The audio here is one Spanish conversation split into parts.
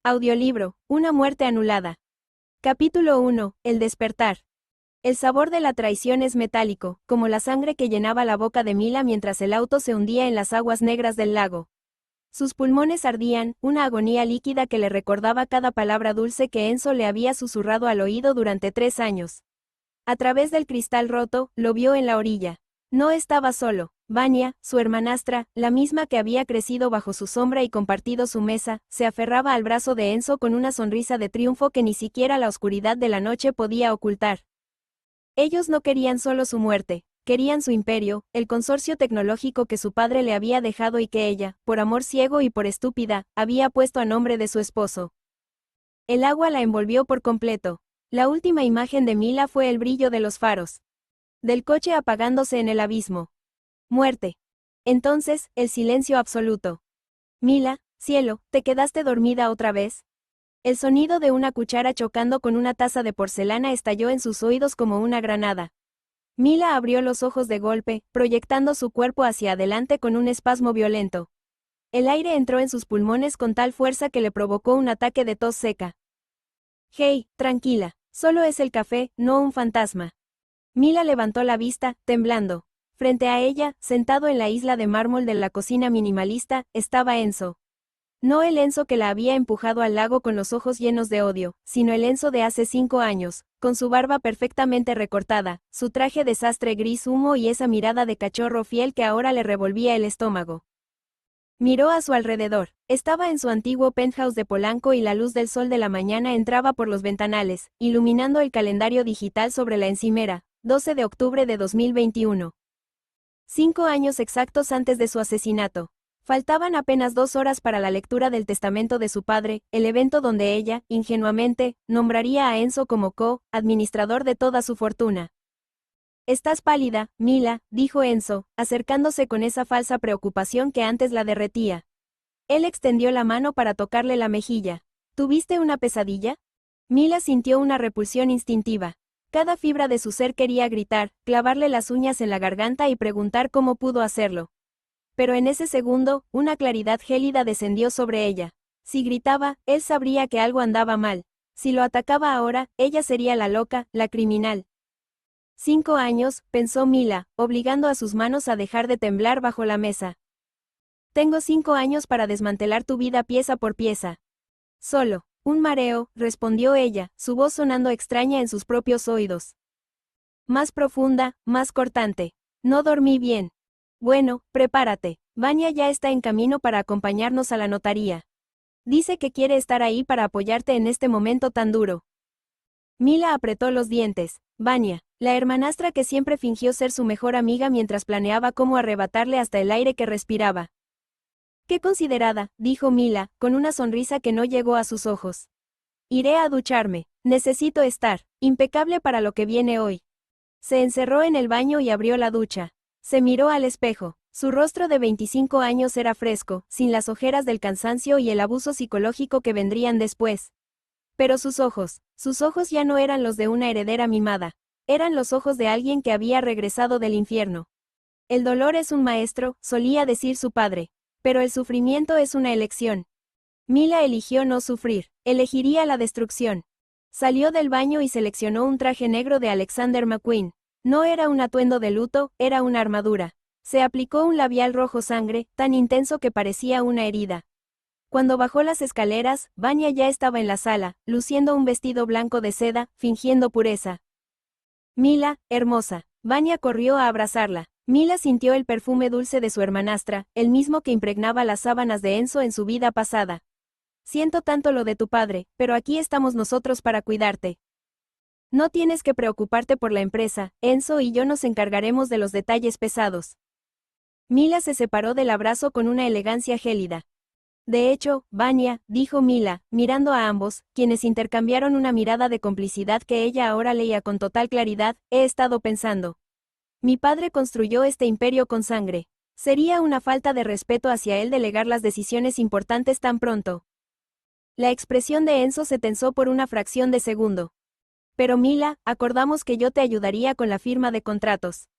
Audiolibro, Una muerte anulada. Capítulo 1, El despertar. El sabor de la traición es metálico, como la sangre que llenaba la boca de Mila mientras el auto se hundía en las aguas negras del lago. Sus pulmones ardían, una agonía líquida que le recordaba cada palabra dulce que Enzo le había susurrado al oído durante 3 años. A través del cristal roto, lo vio en la orilla. No estaba solo. Vania, su hermanastra, la misma que había crecido bajo su sombra y compartido su mesa, se aferraba al brazo de Enzo con una sonrisa de triunfo que ni siquiera la oscuridad de la noche podía ocultar. Ellos no querían solo su muerte, querían su imperio, el consorcio tecnológico que su padre le había dejado y que ella, por amor ciego y por estúpida, había puesto a nombre de su esposo. El agua la envolvió por completo. La última imagen de Mila fue el brillo de los faros del coche apagándose en el abismo. Muerte. Entonces, el silencio absoluto. Mila, cielo, ¿te quedaste dormida otra vez? El sonido de una cuchara chocando con una taza de porcelana estalló en sus oídos como una granada. Mila abrió los ojos de golpe, proyectando su cuerpo hacia adelante con un espasmo violento. El aire entró en sus pulmones con tal fuerza que le provocó un ataque de tos seca. Hey, tranquila, solo es el café, no un fantasma. Mila levantó la vista, temblando. Frente a ella, sentado en la isla de mármol de la cocina minimalista, estaba Enzo. No el Enzo que la había empujado al lago con los ojos llenos de odio, sino el Enzo de hace 5 años, con su barba perfectamente recortada, su traje de sastre gris humo y esa mirada de cachorro fiel que ahora le revolvía el estómago. Miró a su alrededor. Estaba en su antiguo penthouse de Polanco y la luz del sol de la mañana entraba por los ventanales, iluminando el calendario digital sobre la encimera, 12 de octubre de 2021. 5 años exactos antes de su asesinato. Faltaban apenas 2 horas para la lectura del testamento de su padre, el evento donde ella, ingenuamente, nombraría a Enzo como co-administrador de toda su fortuna. Estás pálida, Mila, dijo Enzo, acercándose con esa falsa preocupación que antes la derretía. Él extendió la mano para tocarle la mejilla. ¿Tuviste una pesadilla? Mila sintió una repulsión instintiva. Cada fibra de su ser quería gritar, clavarle las uñas en la garganta y preguntar cómo pudo hacerlo. Pero en ese segundo, una claridad gélida descendió sobre ella. Si gritaba, él sabría que algo andaba mal. Si lo atacaba ahora, ella sería la loca, la criminal. 5 años, pensó Mila, obligando a sus manos a dejar de temblar bajo la mesa. Tengo 5 años para desmantelar tu vida pieza por pieza. Solo. Un mareo, respondió ella, su voz sonando extraña en sus propios oídos. Más profunda, más cortante. No dormí bien. Bueno, prepárate. Vania ya está en camino para acompañarnos a la notaría. Dice que quiere estar ahí para apoyarte en este momento tan duro. Mila apretó los dientes. Vania, la hermanastra que siempre fingió ser su mejor amiga mientras planeaba cómo arrebatarle hasta el aire que respiraba. Qué considerada, dijo Mila, con una sonrisa que no llegó a sus ojos. Iré a ducharme. Necesito estar impecable para lo que viene hoy. Se encerró en el baño y abrió la ducha. Se miró al espejo. Su rostro de 25 años era fresco, sin las ojeras del cansancio y el abuso psicológico que vendrían después. Pero sus ojos ya no eran los de una heredera mimada. Eran los ojos de alguien que había regresado del infierno. El dolor es un maestro, solía decir su padre. Pero el sufrimiento es una elección. Mila eligió no sufrir, elegiría la destrucción. Salió del baño y seleccionó un traje negro de Alexander McQueen. No era un atuendo de luto, era una armadura. Se aplicó un labial rojo sangre, tan intenso que parecía una herida. Cuando bajó las escaleras, Vania ya estaba en la sala, luciendo un vestido blanco de seda, fingiendo pureza. Mila, hermosa. Vania corrió a abrazarla. Mila sintió el perfume dulce de su hermanastra, el mismo que impregnaba las sábanas de Enzo en su vida pasada. Siento tanto lo de tu padre, pero aquí estamos nosotros para cuidarte. No tienes que preocuparte por la empresa, Enzo y yo nos encargaremos de los detalles pesados. Mila se separó del abrazo con una elegancia gélida. De hecho, Vania, dijo Mila, mirando a ambos, quienes intercambiaron una mirada de complicidad que ella ahora leía con total claridad, he estado pensando. Mi padre construyó este imperio con sangre. Sería una falta de respeto hacia él delegar las decisiones importantes tan pronto. La expresión de Enzo se tensó por una fracción de segundo. Pero Mila, acordamos que yo te ayudaría con la firma de contratos.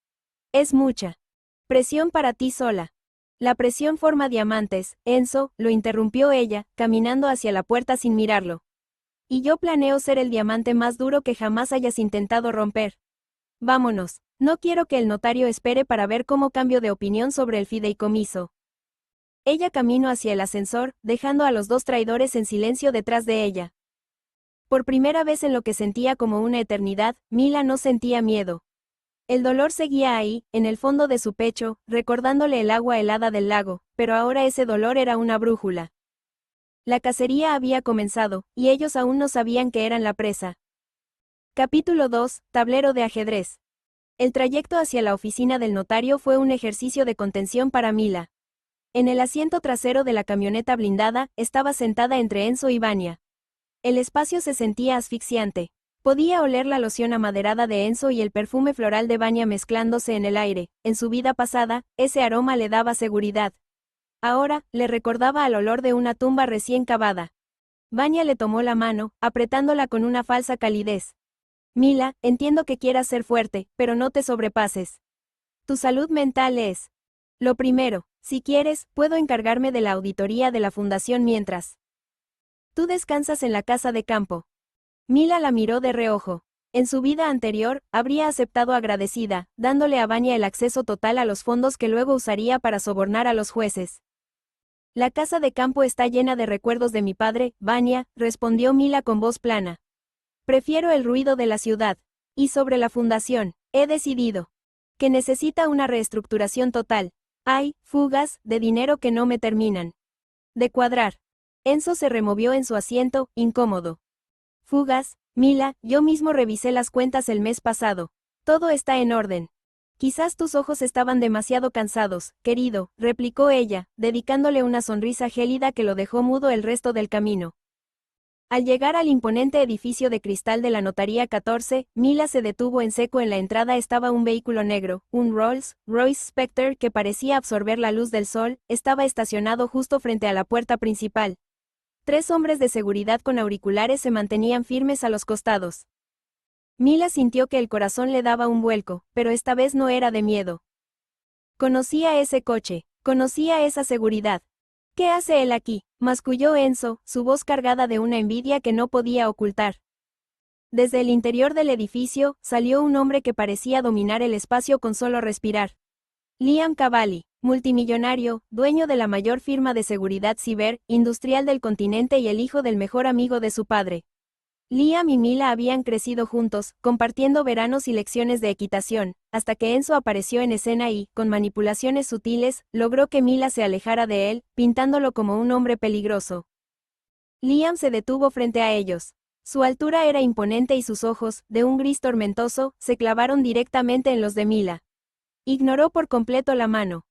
Es mucha presión para ti sola. La presión forma diamantes, Enzo, lo interrumpió ella, caminando hacia la puerta sin mirarlo. Y yo planeo ser el diamante más duro que jamás hayas intentado romper. Vámonos. No quiero que el notario espere para ver cómo cambio de opinión sobre el fideicomiso. Ella caminó hacia el ascensor, dejando a los dos traidores en silencio detrás de ella. Por primera vez en lo que sentía como una eternidad, Mila no sentía miedo. El dolor seguía ahí, en el fondo de su pecho, recordándole el agua helada del lago, pero ahora ese dolor era una brújula. La cacería había comenzado, y ellos aún no sabían que eran la presa. Capítulo 2, Tablero de ajedrez. El trayecto hacia la oficina del notario fue un ejercicio de contención para Mila. En el asiento trasero de la camioneta blindada, estaba sentada entre Enzo y Vania. El espacio se sentía asfixiante. Podía oler la loción amaderada de Enzo y el perfume floral de Vania mezclándose en el aire. En su vida pasada, ese aroma le daba seguridad. Ahora, le recordaba al olor de una tumba recién cavada. Vania le tomó la mano, apretándola con una falsa calidez. Mila, entiendo que quieras ser fuerte, pero no te sobrepases. Tu salud mental es lo primero. Si quieres, puedo encargarme de la auditoría de la fundación mientras tú descansas en la casa de campo. Mila la miró de reojo. En su vida anterior, habría aceptado agradecida, dándole a Vania el acceso total a los fondos que luego usaría para sobornar a los jueces. La casa de campo está llena de recuerdos de mi padre, Vania, respondió Mila con voz plana. Prefiero el ruido de la ciudad. Y sobre la fundación, he decidido que necesita una reestructuración total. Hay fugas de dinero que no me terminan de cuadrar. Enzo se removió en su asiento, incómodo. Fugas, Mila, yo mismo revisé las cuentas el mes pasado. Todo está en orden. Quizás tus ojos estaban demasiado cansados, querido, replicó ella, dedicándole una sonrisa gélida que lo dejó mudo el resto del camino. Al llegar al imponente edificio de cristal de la Notaría 14, Mila se detuvo en seco. En la entrada estaba un vehículo negro, un Rolls-Royce Spectre que parecía absorber la luz del sol, estaba estacionado justo frente a la puerta principal. 3 hombres de seguridad con auriculares se mantenían firmes a los costados. Mila sintió que el corazón le daba un vuelco, pero esta vez no era de miedo. Conocía ese coche, conocía esa seguridad. ¿Qué hace él aquí?, masculló Enzo, su voz cargada de una envidia que no podía ocultar. Desde el interior del edificio, salió un hombre que parecía dominar el espacio con solo respirar. Liam Cavalli, multimillonario, dueño de la mayor firma de seguridad industrial del continente y el hijo del mejor amigo de su padre. Liam y Mila habían crecido juntos, compartiendo veranos y lecciones de equitación, hasta que Enzo apareció en escena y, con manipulaciones sutiles, logró que Mila se alejara de él, pintándolo como un hombre peligroso. Liam se detuvo frente a ellos. Su altura era imponente y sus ojos, de un gris tormentoso, se clavaron directamente en los de Mila. Ignoró por completo la mano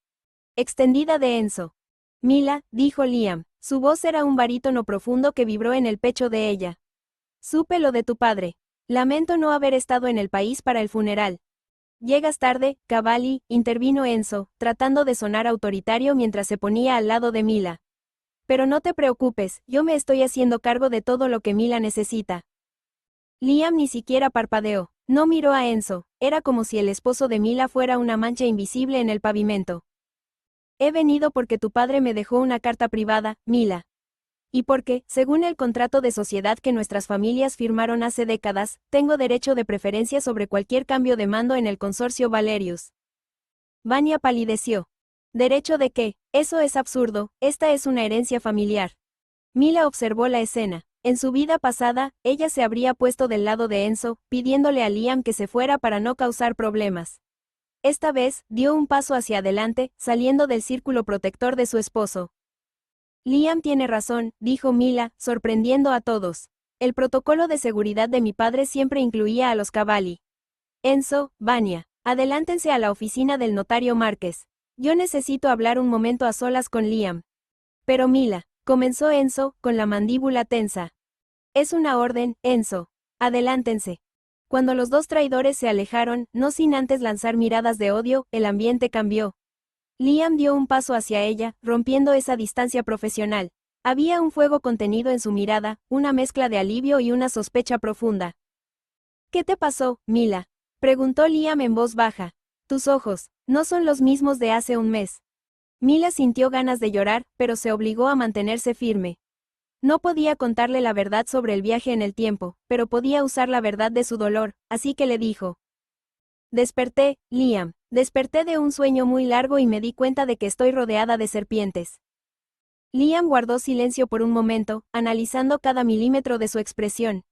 extendida de Enzo. Mila, dijo Liam. Su voz era un barítono profundo que vibró en el pecho de ella. Supe lo de tu padre. Lamento no haber estado en el país para el funeral. Llegas tarde, Cavalli, intervino Enzo, tratando de sonar autoritario mientras se ponía al lado de Mila. Pero no te preocupes, yo me estoy haciendo cargo de todo lo que Mila necesita. Liam ni siquiera parpadeó. No miró a Enzo, era como si el esposo de Mila fuera una mancha invisible en el pavimento. He venido porque tu padre me dejó una carta privada, Mila. Y porque, según el contrato de sociedad que nuestras familias firmaron hace décadas, tengo derecho de preferencia sobre cualquier cambio de mando en el consorcio Valerius. Vania palideció. ¿Derecho de qué? Eso es absurdo, esta es una herencia familiar. Mila observó la escena. En su vida pasada, ella se habría puesto del lado de Enzo, pidiéndole a Liam que se fuera para no causar problemas. Esta vez, dio un paso hacia adelante, saliendo del círculo protector de su esposo. Liam tiene razón, dijo Mila, sorprendiendo a todos. El protocolo de seguridad de mi padre siempre incluía a los Cavalli. Enzo, Vania, adelántense a la oficina del notario Márquez. Yo necesito hablar un momento a solas con Liam. Pero Mila, comenzó Enzo, con la mandíbula tensa. Es una orden, Enzo. Adelántense. Cuando los dos traidores se alejaron, no sin antes lanzar miradas de odio, el ambiente cambió. Liam dio un paso hacia ella, rompiendo esa distancia profesional. Había un fuego contenido en su mirada, una mezcla de alivio y una sospecha profunda. ¿Qué te pasó, Mila?, preguntó Liam en voz baja. Tus ojos, no son los mismos de hace un mes. Mila sintió ganas de llorar, pero se obligó a mantenerse firme. No podía contarle la verdad sobre el viaje en el tiempo, pero podía usar la verdad de su dolor, así que le dijo. Desperté, Liam. Desperté de un sueño muy largo y me di cuenta de que estoy rodeada de serpientes. Liam guardó silencio por un momento, analizando cada milímetro de su expresión.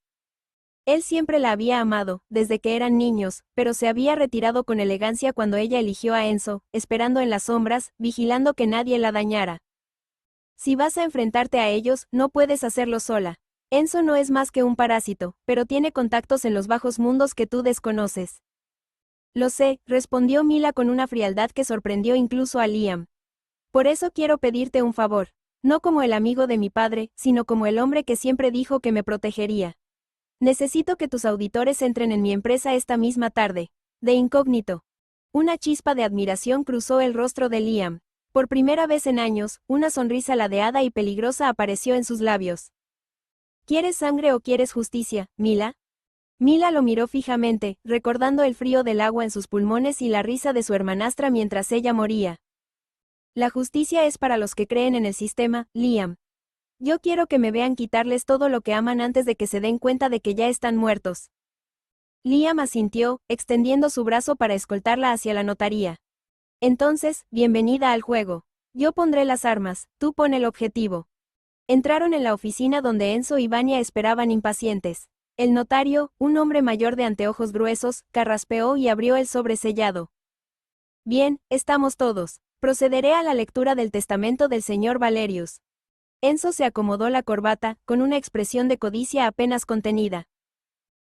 Él siempre la había amado, desde que eran niños, pero se había retirado con elegancia cuando ella eligió a Enzo, esperando en las sombras, vigilando que nadie la dañara. Si vas a enfrentarte a ellos, no puedes hacerlo sola. Enzo no es más que un parásito, pero tiene contactos en los bajos mundos que tú desconoces. Lo sé, respondió Mila con una frialdad que sorprendió incluso a Liam. Por eso quiero pedirte un favor. No como el amigo de mi padre, sino como el hombre que siempre dijo que me protegería. Necesito que tus auditores entren en mi empresa esta misma tarde. De incógnito. Una chispa de admiración cruzó el rostro de Liam. Por primera vez en años, una sonrisa ladeada y peligrosa apareció en sus labios. ¿Quieres sangre o quieres justicia, Mila? Mila lo miró fijamente, recordando el frío del agua en sus pulmones y la risa de su hermanastra mientras ella moría. La justicia es para los que creen en el sistema, Liam. Yo quiero que me vean quitarles todo lo que aman antes de que se den cuenta de que ya están muertos. Liam asintió, extendiendo su brazo para escoltarla hacia la notaría. Entonces, bienvenida al juego. Yo pondré las armas, tú pon el objetivo. Entraron en la oficina donde Enzo y Vania esperaban impacientes. El notario, un hombre mayor de anteojos gruesos, carraspeó y abrió el sobre sellado. Bien, estamos todos. Procederé a la lectura del testamento del señor Valerius. Enzo se acomodó la corbata, con una expresión de codicia apenas contenida.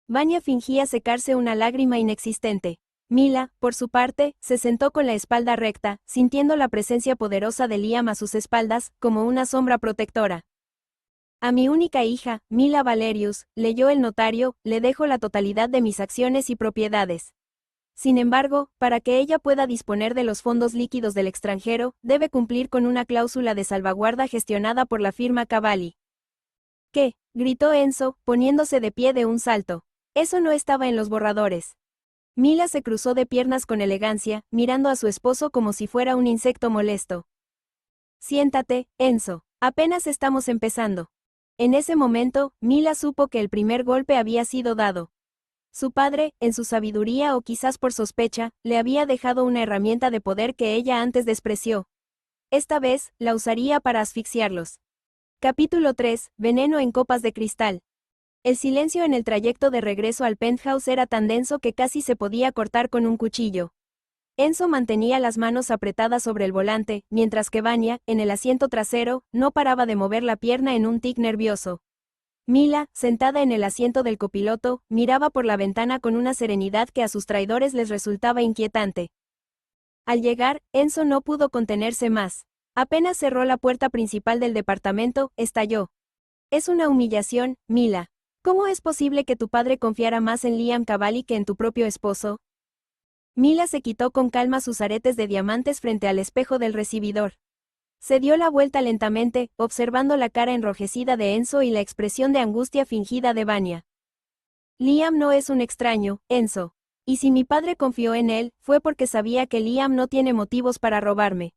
Vania fingía secarse una lágrima inexistente. Mila, por su parte, se sentó con la espalda recta, sintiendo la presencia poderosa de Liam a sus espaldas, como una sombra protectora. A mi única hija, Mila Valerius, leyó el notario, le dejo la totalidad de mis acciones y propiedades. Sin embargo, para que ella pueda disponer de los fondos líquidos del extranjero, debe cumplir con una cláusula de salvaguarda gestionada por la firma Cavalli. ¿Qué? Gritó Enzo, poniéndose de pie de un salto. Eso no estaba en los borradores. Mila se cruzó de piernas con elegancia, mirando a su esposo como si fuera un insecto molesto. Siéntate, Enzo. Apenas estamos empezando. En ese momento, Mila supo que el primer golpe había sido dado. Su padre, en su sabiduría o quizás por sospecha, le había dejado una herramienta de poder que ella antes despreció. Esta vez, la usaría para asfixiarlos. Capítulo 3. Veneno en copas de cristal. El silencio en el trayecto de regreso al penthouse era tan denso que casi se podía cortar con un cuchillo. Enzo mantenía las manos apretadas sobre el volante, mientras que Vania, en el asiento trasero, no paraba de mover la pierna en un tic nervioso. Mila, sentada en el asiento del copiloto, miraba por la ventana con una serenidad que a sus traidores les resultaba inquietante. Al llegar, Enzo no pudo contenerse más. Apenas cerró la puerta principal del departamento, estalló. Es una humillación, Mila. ¿Cómo es posible que tu padre confiara más en Liam Cavalli que en tu propio esposo? Mila se quitó con calma sus aretes de diamantes frente al espejo del recibidor. Se dio la vuelta lentamente, observando la cara enrojecida de Enzo y la expresión de angustia fingida de Vania. Liam no es un extraño, Enzo. Y si mi padre confió en él, fue porque sabía que Liam no tiene motivos para robarme.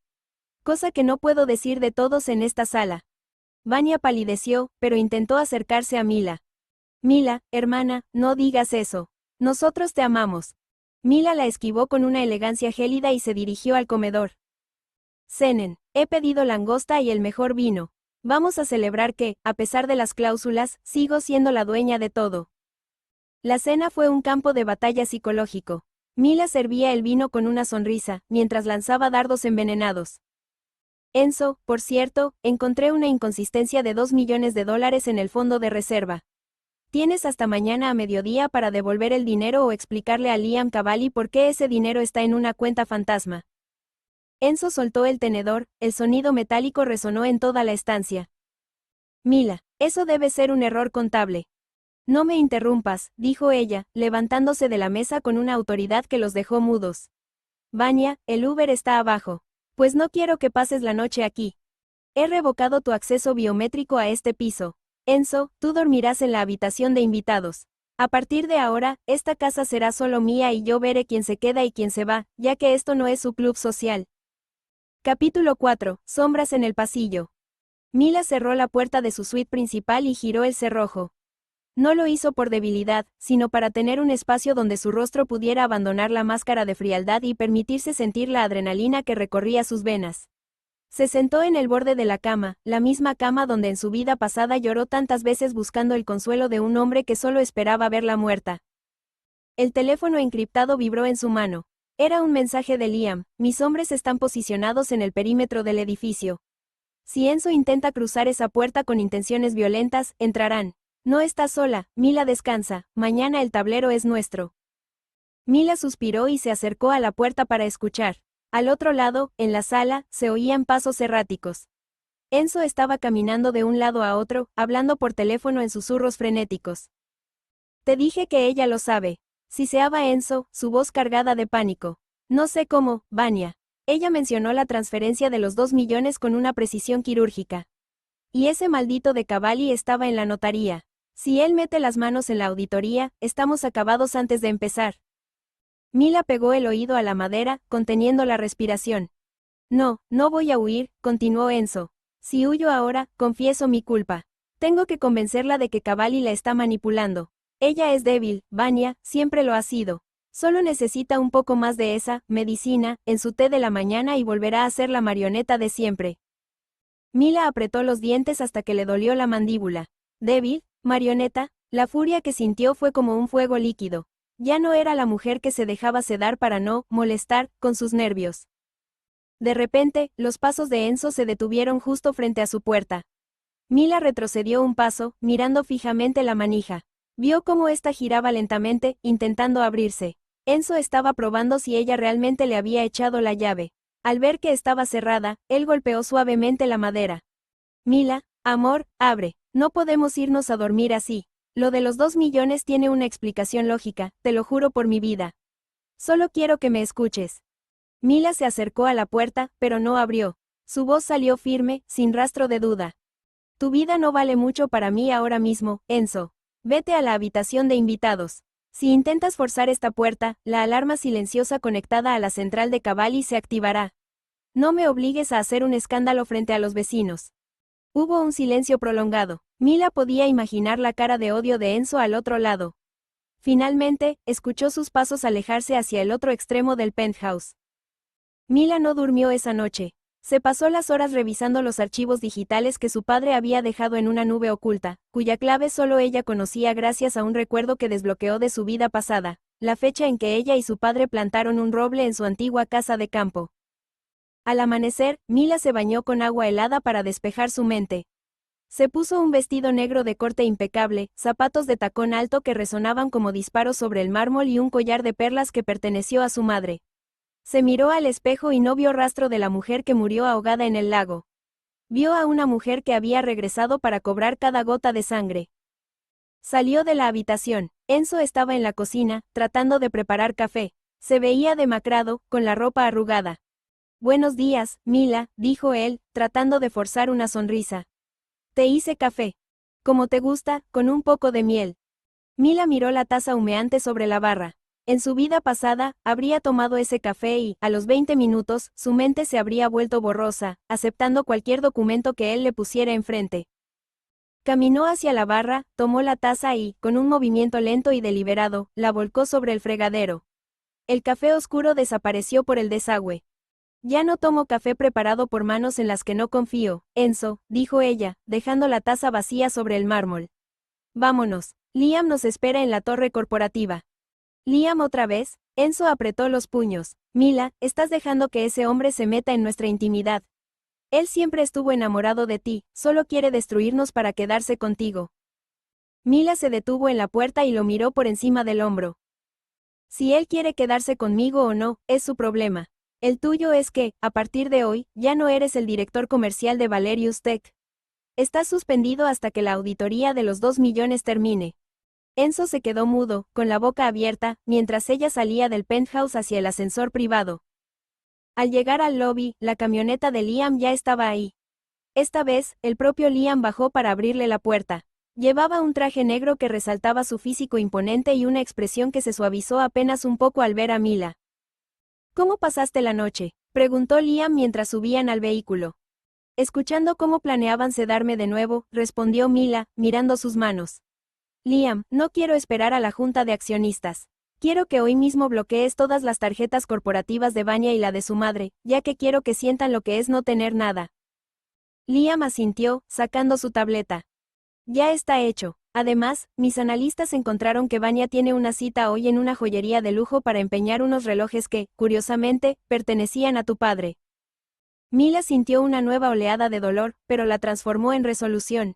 Cosa que no puedo decir de todos en esta sala. Vania palideció, pero intentó acercarse a Mila. Mila, hermana, no digas eso. Nosotros te amamos. Mila la esquivó con una elegancia gélida y se dirigió al comedor. Cenen, he pedido langosta y el mejor vino. Vamos a celebrar que, a pesar de las cláusulas, sigo siendo la dueña de todo. La cena fue un campo de batalla psicológico. Mila servía el vino con una sonrisa, mientras lanzaba dardos envenenados. Enzo, por cierto, encontré una inconsistencia de $2 millones en el fondo de reserva. Tienes hasta mañana a mediodía para devolver el dinero o explicarle a Liam Cavalli por qué ese dinero está en una cuenta fantasma. Enzo soltó el tenedor, el sonido metálico resonó en toda la estancia. Mila, eso debe ser un error contable. No me interrumpas, dijo ella, levantándose de la mesa con una autoridad que los dejó mudos. Vania, el Uber está abajo. Pues no quiero que pases la noche aquí. He revocado tu acceso biométrico a este piso. Enzo, tú dormirás en la habitación de invitados. A partir de ahora, esta casa será solo mía y yo veré quién se queda y quién se va, ya que esto no es su club social. Capítulo 4. Sombras en el pasillo. Mila cerró la puerta de su suite principal y giró el cerrojo. No lo hizo por debilidad, sino para tener un espacio donde su rostro pudiera abandonar la máscara de frialdad y permitirse sentir la adrenalina que recorría sus venas. Se sentó en el borde de la cama, la misma cama donde en su vida pasada lloró tantas veces buscando el consuelo de un hombre que solo esperaba verla muerta. El teléfono encriptado vibró en su mano. Era un mensaje de Liam: mis hombres están posicionados en el perímetro del edificio. Si Enzo intenta cruzar esa puerta con intenciones violentas, entrarán. No estás sola, Mila, descansa, mañana el tablero es nuestro. Mila suspiró y se acercó a la puerta para escuchar. Al otro lado, en la sala, se oían pasos erráticos. Enzo estaba caminando de un lado a otro, hablando por teléfono en susurros frenéticos. Te dije que ella lo sabe. Siseaba Enzo, su voz cargada de pánico. No sé cómo, Vania. Ella mencionó la transferencia de los 2 millones con una precisión quirúrgica. Y ese maldito de Cavalli estaba en la notaría. Si él mete las manos en la auditoría, estamos acabados antes de empezar. Mila pegó el oído a la madera, conteniendo la respiración. No, no voy a huir, continuó Enzo. Si huyo ahora, confieso mi culpa. Tengo que convencerla de que Cavalli la está manipulando. Ella es débil, Vania, siempre lo ha sido. Solo necesita un poco más de esa medicina en su té de la mañana y volverá a ser la marioneta de siempre. Mila apretó los dientes hasta que le dolió la mandíbula. ¿Débil? ¿Marioneta? La furia que sintió fue como un fuego líquido. Ya no era la mujer que se dejaba sedar para no molestar con sus nervios. De repente, los pasos de Enzo se detuvieron justo frente a su puerta. Mila retrocedió un paso, mirando fijamente la manija. Vio cómo ésta giraba lentamente, intentando abrirse. Enzo estaba probando si ella realmente le había echado la llave. Al ver que estaba cerrada, él golpeó suavemente la madera. Mila, amor, abre. No podemos irnos a dormir así. Lo de los 2 millones tiene una explicación lógica, te lo juro por mi vida. Solo quiero que me escuches. Mila se acercó a la puerta, pero no abrió. Su voz salió firme, sin rastro de duda. Tu vida no vale mucho para mí ahora mismo, Enzo. Vete a la habitación de invitados. Si intentas forzar esta puerta, la alarma silenciosa conectada a la central de Cavalli se activará. No me obligues a hacer un escándalo frente a los vecinos. Hubo un silencio prolongado. Mila podía imaginar la cara de odio de Enzo al otro lado. Finalmente, escuchó sus pasos alejarse hacia el otro extremo del penthouse. Mila no durmió esa noche. Se pasó las horas revisando los archivos digitales que su padre había dejado en una nube oculta, cuya clave solo ella conocía gracias a un recuerdo que desbloqueó de su vida pasada, la fecha en que ella y su padre plantaron un roble en su antigua casa de campo. Al amanecer, Mila se bañó con agua helada para despejar su mente. Se puso un vestido negro de corte impecable, zapatos de tacón alto que resonaban como disparos sobre el mármol y un collar de perlas que perteneció a su madre. Se miró al espejo y no vio rastro de la mujer que murió ahogada en el lago. Vio a una mujer que había regresado para cobrar cada gota de sangre. Salió de la habitación. Enzo estaba en la cocina, tratando de preparar café. Se veía demacrado, con la ropa arrugada. Buenos días, Mila, dijo él, tratando de forzar una sonrisa. Te hice café. Como te gusta, con un poco de miel. Mila miró la taza humeante sobre la barra. En su vida pasada, habría tomado ese café y, a los 20 minutos, su mente se habría vuelto borrosa, aceptando cualquier documento que él le pusiera enfrente. Caminó hacia la barra, tomó la taza y, con un movimiento lento y deliberado, la volcó sobre el fregadero. El café oscuro desapareció por el desagüe. Ya no tomo café preparado por manos en las que no confío, Enzo, dijo ella, dejando la taza vacía sobre el mármol. Vámonos. Liam nos espera en la torre corporativa. Liam otra vez. Enzo apretó los puños. Mila, estás dejando que ese hombre se meta en nuestra intimidad. Él siempre estuvo enamorado de ti, solo quiere destruirnos para quedarse contigo. Mila se detuvo en la puerta y lo miró por encima del hombro. Si él quiere quedarse conmigo o no, es su problema. El tuyo es que, a partir de hoy, ya no eres el director comercial de Valerius Tech. Estás suspendido hasta que la auditoría de los 2 millones termine. Enzo se quedó mudo, con la boca abierta, mientras ella salía del penthouse hacia el ascensor privado. Al llegar al lobby, la camioneta de Liam ya estaba ahí. Esta vez, el propio Liam bajó para abrirle la puerta. Llevaba un traje negro que resaltaba su físico imponente y una expresión que se suavizó apenas un poco al ver a Mila. ¿Cómo pasaste la noche? Preguntó Liam mientras subían al vehículo. Escuchando cómo planeaban sedarme de nuevo, respondió Mila, mirando sus manos. Liam, no quiero esperar a la junta de accionistas. Quiero que hoy mismo bloquees todas las tarjetas corporativas de Vanya y la de su madre, ya que quiero que sientan lo que es no tener nada. Liam asintió, sacando su tableta. Ya está hecho. Además, mis analistas encontraron que Vanya tiene una cita hoy en una joyería de lujo para empeñar unos relojes que, curiosamente, pertenecían a tu padre. Mila sintió una nueva oleada de dolor, pero la transformó en resolución.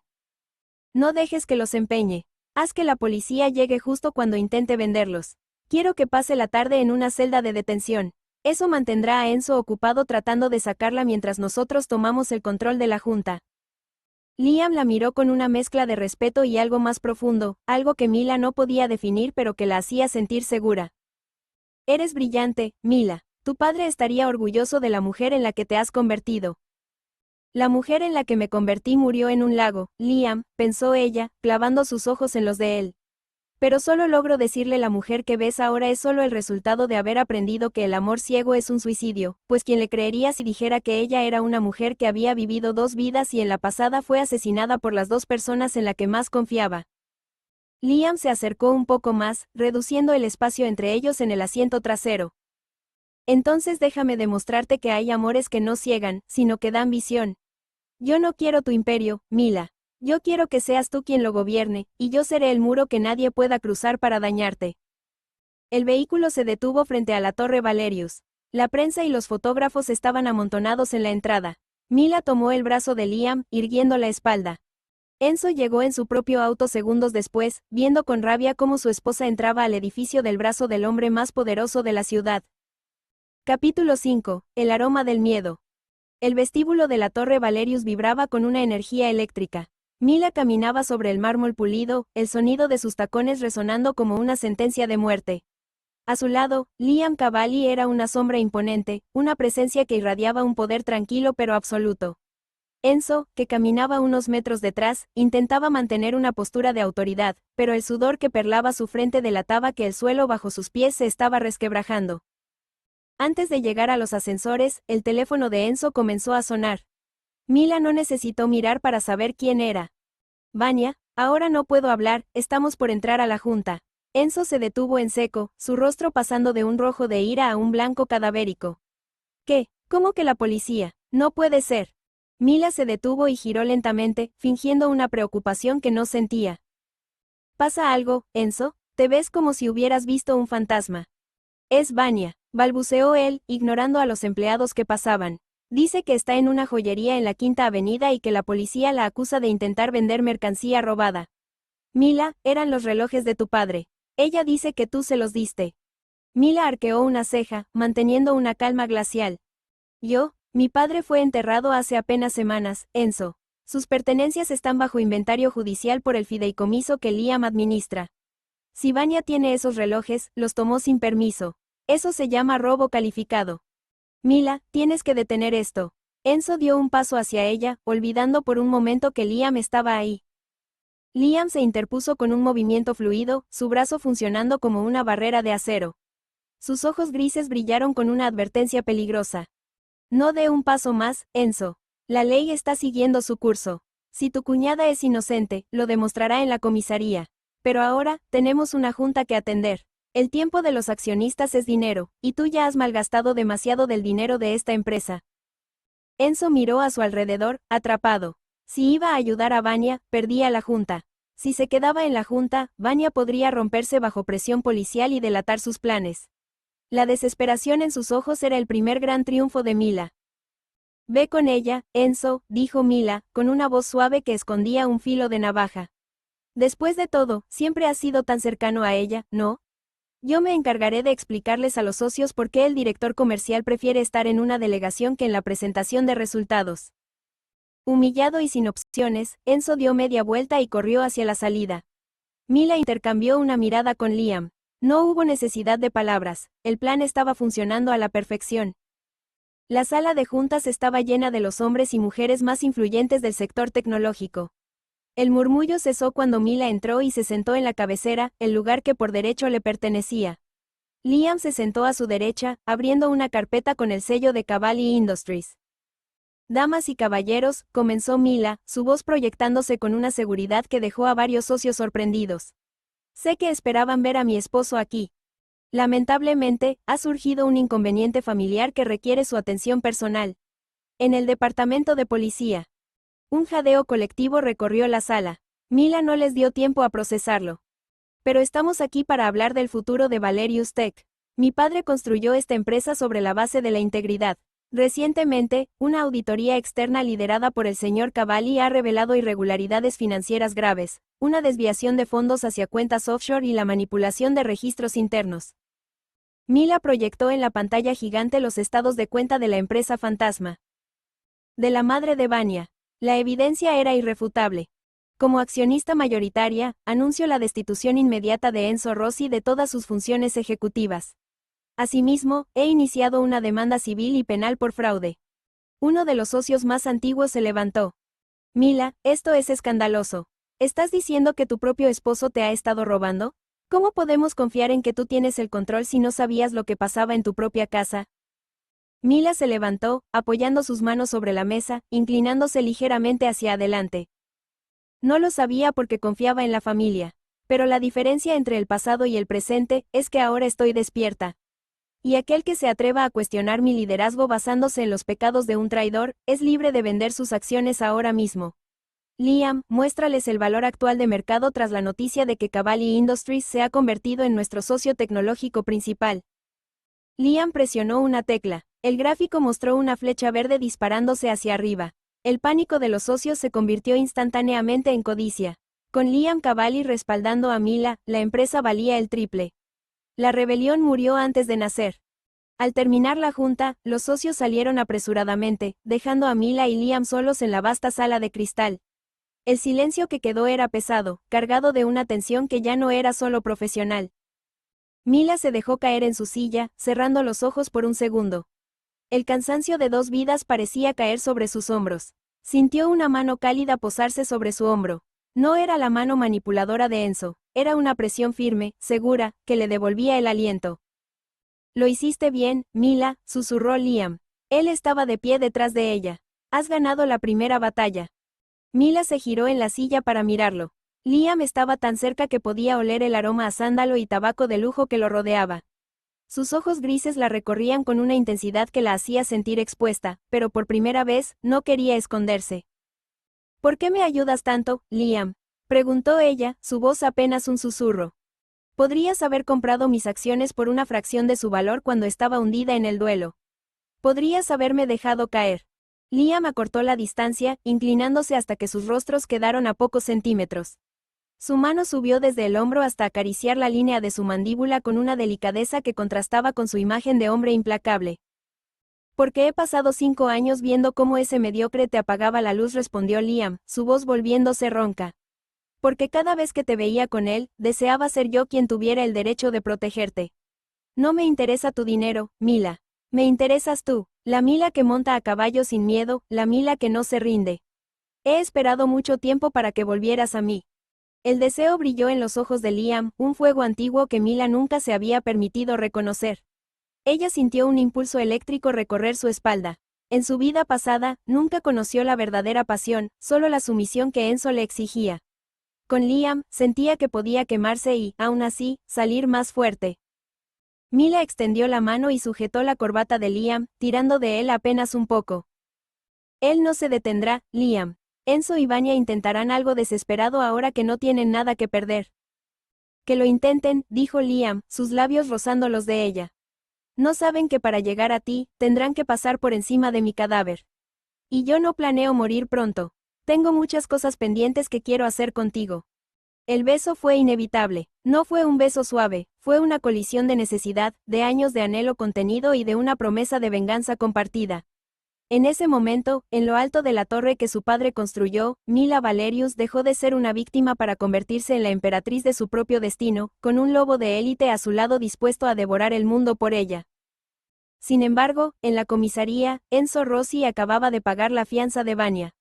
No dejes que los empeñe. Haz que la policía llegue justo cuando intente venderlos. Quiero que pase la tarde en una celda de detención. Eso mantendrá a Enzo ocupado tratando de sacarla mientras nosotros tomamos el control de la junta. Liam la miró con una mezcla de respeto y algo más profundo, algo que Mila no podía definir pero que la hacía sentir segura. Eres brillante, Mila. Tu padre estaría orgulloso de la mujer en la que te has convertido. La mujer en la que me convertí murió en un lago, Liam, pensó ella, clavando sus ojos en los de él. Pero solo logro decirle la mujer que ves ahora es solo el resultado de haber aprendido que el amor ciego es un suicidio, pues ¿quién le creería si dijera que ella era una mujer que había vivido dos vidas y en la pasada fue asesinada por las dos personas en la que más confiaba? Liam se acercó un poco más, reduciendo el espacio entre ellos en el asiento trasero. Entonces déjame demostrarte que hay amores que no ciegan, sino que dan visión. Yo no quiero tu imperio, Mila. Yo quiero que seas tú quien lo gobierne, y yo seré el muro que nadie pueda cruzar para dañarte. El vehículo se detuvo frente a la Torre Valerius. La prensa y los fotógrafos estaban amontonados en la entrada. Mila tomó el brazo de Liam, irguiendo la espalda. Enzo llegó en su propio auto segundos después, viendo con rabia cómo su esposa entraba al edificio del brazo del hombre más poderoso de la ciudad. Capítulo 5. El aroma del miedo. El vestíbulo de la Torre Valerius vibraba con una energía eléctrica. Mila caminaba sobre el mármol pulido, el sonido de sus tacones resonando como una sentencia de muerte. A su lado, Liam Cavalli era una sombra imponente, una presencia que irradiaba un poder tranquilo pero absoluto. Enzo, que caminaba unos metros detrás, intentaba mantener una postura de autoridad, pero el sudor que perlaba su frente delataba que el suelo bajo sus pies se estaba resquebrajando. Antes de llegar a los ascensores, el teléfono de Enzo comenzó a sonar. Mila no necesitó mirar para saber quién era. Vanya, ahora no puedo hablar, estamos por entrar a la junta. Enzo se detuvo en seco, su rostro pasando de un rojo de ira a un blanco cadavérico. ¿Qué? ¿Cómo que la policía? No puede ser. Mila se detuvo y giró lentamente, fingiendo una preocupación que no sentía. ¿Pasa algo, Enzo? Te ves como si hubieras visto un fantasma. Es Vanya, balbuceó él, ignorando a los empleados que pasaban. Dice que está en una joyería en la Quinta Avenida y que la policía la acusa de intentar vender mercancía robada. Mila, eran los relojes de tu padre. Ella dice que tú se los diste. Mila arqueó una ceja, manteniendo una calma glacial. Mi padre fue enterrado hace apenas semanas, Enzo. Sus pertenencias están bajo inventario judicial por el fideicomiso que Liam administra. Si Vanya tiene esos relojes, los tomó sin permiso. Eso se llama robo calificado. Mila, tienes que detener esto. Enzo dio un paso hacia ella, olvidando por un momento que Liam estaba ahí. Liam se interpuso con un movimiento fluido, su brazo funcionando como una barrera de acero. Sus ojos grises brillaron con una advertencia peligrosa. No dé un paso más, Enzo. La ley está siguiendo su curso. Si tu cuñada es inocente, lo demostrará en la comisaría. Pero ahora, tenemos una junta que atender. El tiempo de los accionistas es dinero, y tú ya has malgastado demasiado del dinero de esta empresa. Enzo miró a su alrededor, atrapado. Si iba a ayudar a Vanya, perdía la junta. Si se quedaba en la junta, Vanya podría romperse bajo presión policial y delatar sus planes. La desesperación en sus ojos era el primer gran triunfo de Mila. Ve con ella, Enzo, dijo Mila, con una voz suave que escondía un filo de navaja. Después de todo, siempre has sido tan cercano a ella, ¿no? Yo me encargaré de explicarles a los socios por qué el director comercial prefiere estar en una delegación que en la presentación de resultados. Humillado y sin opciones, Enzo dio media vuelta y corrió hacia la salida. Mila intercambió una mirada con Liam. No hubo necesidad de palabras, el plan estaba funcionando a la perfección. La sala de juntas estaba llena de los hombres y mujeres más influyentes del sector tecnológico. El murmullo cesó cuando Mila entró y se sentó en la cabecera, el lugar que por derecho le pertenecía. Liam se sentó a su derecha, abriendo una carpeta con el sello de Cavalli Industries. Damas y caballeros, comenzó Mila, su voz proyectándose con una seguridad que dejó a varios socios sorprendidos. Sé que esperaban ver a mi esposo aquí. Lamentablemente, ha surgido un inconveniente familiar que requiere su atención personal. En el departamento de policía. Un jadeo colectivo recorrió la sala. Mila no les dio tiempo a procesarlo. Pero estamos aquí para hablar del futuro de Valerius Tech. Mi padre construyó esta empresa sobre la base de la integridad. Recientemente, una auditoría externa liderada por el señor Cavalli ha revelado irregularidades financieras graves, una desviación de fondos hacia cuentas offshore y la manipulación de registros internos. Mila proyectó en la pantalla gigante los estados de cuenta de la empresa fantasma. De la madre de Vania. La evidencia era irrefutable. Como accionista mayoritaria, anuncio la destitución inmediata de Enzo Rossi de todas sus funciones ejecutivas. Asimismo, he iniciado una demanda civil y penal por fraude. Uno de los socios más antiguos se levantó. Mila, esto es escandaloso. ¿Estás diciendo que tu propio esposo te ha estado robando? ¿Cómo podemos confiar en que tú tienes el control si no sabías lo que pasaba en tu propia casa? Mila se levantó, apoyando sus manos sobre la mesa, inclinándose ligeramente hacia adelante. No lo sabía porque confiaba en la familia. Pero la diferencia entre el pasado y el presente es que ahora estoy despierta. Y aquel que se atreva a cuestionar mi liderazgo basándose en los pecados de un traidor, es libre de vender sus acciones ahora mismo. Liam, muéstrales el valor actual de mercado tras la noticia de que Cavalli Industries se ha convertido en nuestro socio tecnológico principal. Liam presionó una tecla. El gráfico mostró una flecha verde disparándose hacia arriba. El pánico de los socios se convirtió instantáneamente en codicia. Con Liam Cavalli respaldando a Mila, la empresa valía el triple. La rebelión murió antes de nacer. Al terminar la junta, los socios salieron apresuradamente, dejando a Mila y Liam solos en la vasta sala de cristal. El silencio que quedó era pesado, cargado de una tensión que ya no era solo profesional. Mila se dejó caer en su silla, cerrando los ojos por un segundo. El cansancio de 2 vidas parecía caer sobre sus hombros. Sintió una mano cálida posarse sobre su hombro. No era la mano manipuladora de Enzo, era una presión firme, segura, que le devolvía el aliento. Lo hiciste bien, Mila, susurró Liam. Él estaba de pie detrás de ella. Has ganado la primera batalla. Mila se giró en la silla para mirarlo. Liam estaba tan cerca que podía oler el aroma a sándalo y tabaco de lujo que lo rodeaba. Sus ojos grises la recorrían con una intensidad que la hacía sentir expuesta, pero por primera vez, no quería esconderse. ¿Por qué me ayudas tanto, Liam? Preguntó ella, su voz apenas un susurro. Podrías haber comprado mis acciones por una fracción de su valor cuando estaba hundida en el duelo. Podrías haberme dejado caer. Liam acortó la distancia, inclinándose hasta que sus rostros quedaron a pocos centímetros. Su mano subió desde el hombro hasta acariciar la línea de su mandíbula con una delicadeza que contrastaba con su imagen de hombre implacable. Porque he pasado 5 años viendo cómo ese mediocre te apagaba la luz, respondió Liam, su voz volviéndose ronca. Porque cada vez que te veía con él, deseaba ser yo quien tuviera el derecho de protegerte. No me interesa tu dinero, Mila. Me interesas tú, la Mila que monta a caballo sin miedo, la Mila que no se rinde. He esperado mucho tiempo para que volvieras a mí. El deseo brilló en los ojos de Liam, un fuego antiguo que Mila nunca se había permitido reconocer. Ella sintió un impulso eléctrico recorrer su espalda. En su vida pasada, nunca conoció la verdadera pasión, solo la sumisión que Enzo le exigía. Con Liam, sentía que podía quemarse y, aún así, salir más fuerte. Mila extendió la mano y sujetó la corbata de Liam, tirando de él apenas un poco. Él no se detendrá, Liam. Enzo y Vania intentarán algo desesperado ahora que no tienen nada que perder. Que lo intenten, dijo Liam, sus labios rozando los de ella. No saben que para llegar a ti, tendrán que pasar por encima de mi cadáver. Y yo no planeo morir pronto. Tengo muchas cosas pendientes que quiero hacer contigo. El beso fue inevitable. No fue un beso suave, fue una colisión de necesidad, de años de anhelo contenido y de una promesa de venganza compartida. En ese momento, en lo alto de la torre que su padre construyó, Mila Valerius dejó de ser una víctima para convertirse en la emperatriz de su propio destino, con un lobo de élite a su lado dispuesto a devorar el mundo por ella. Sin embargo, en la comisaría, Enzo Rossi acababa de pagar la fianza de Vania.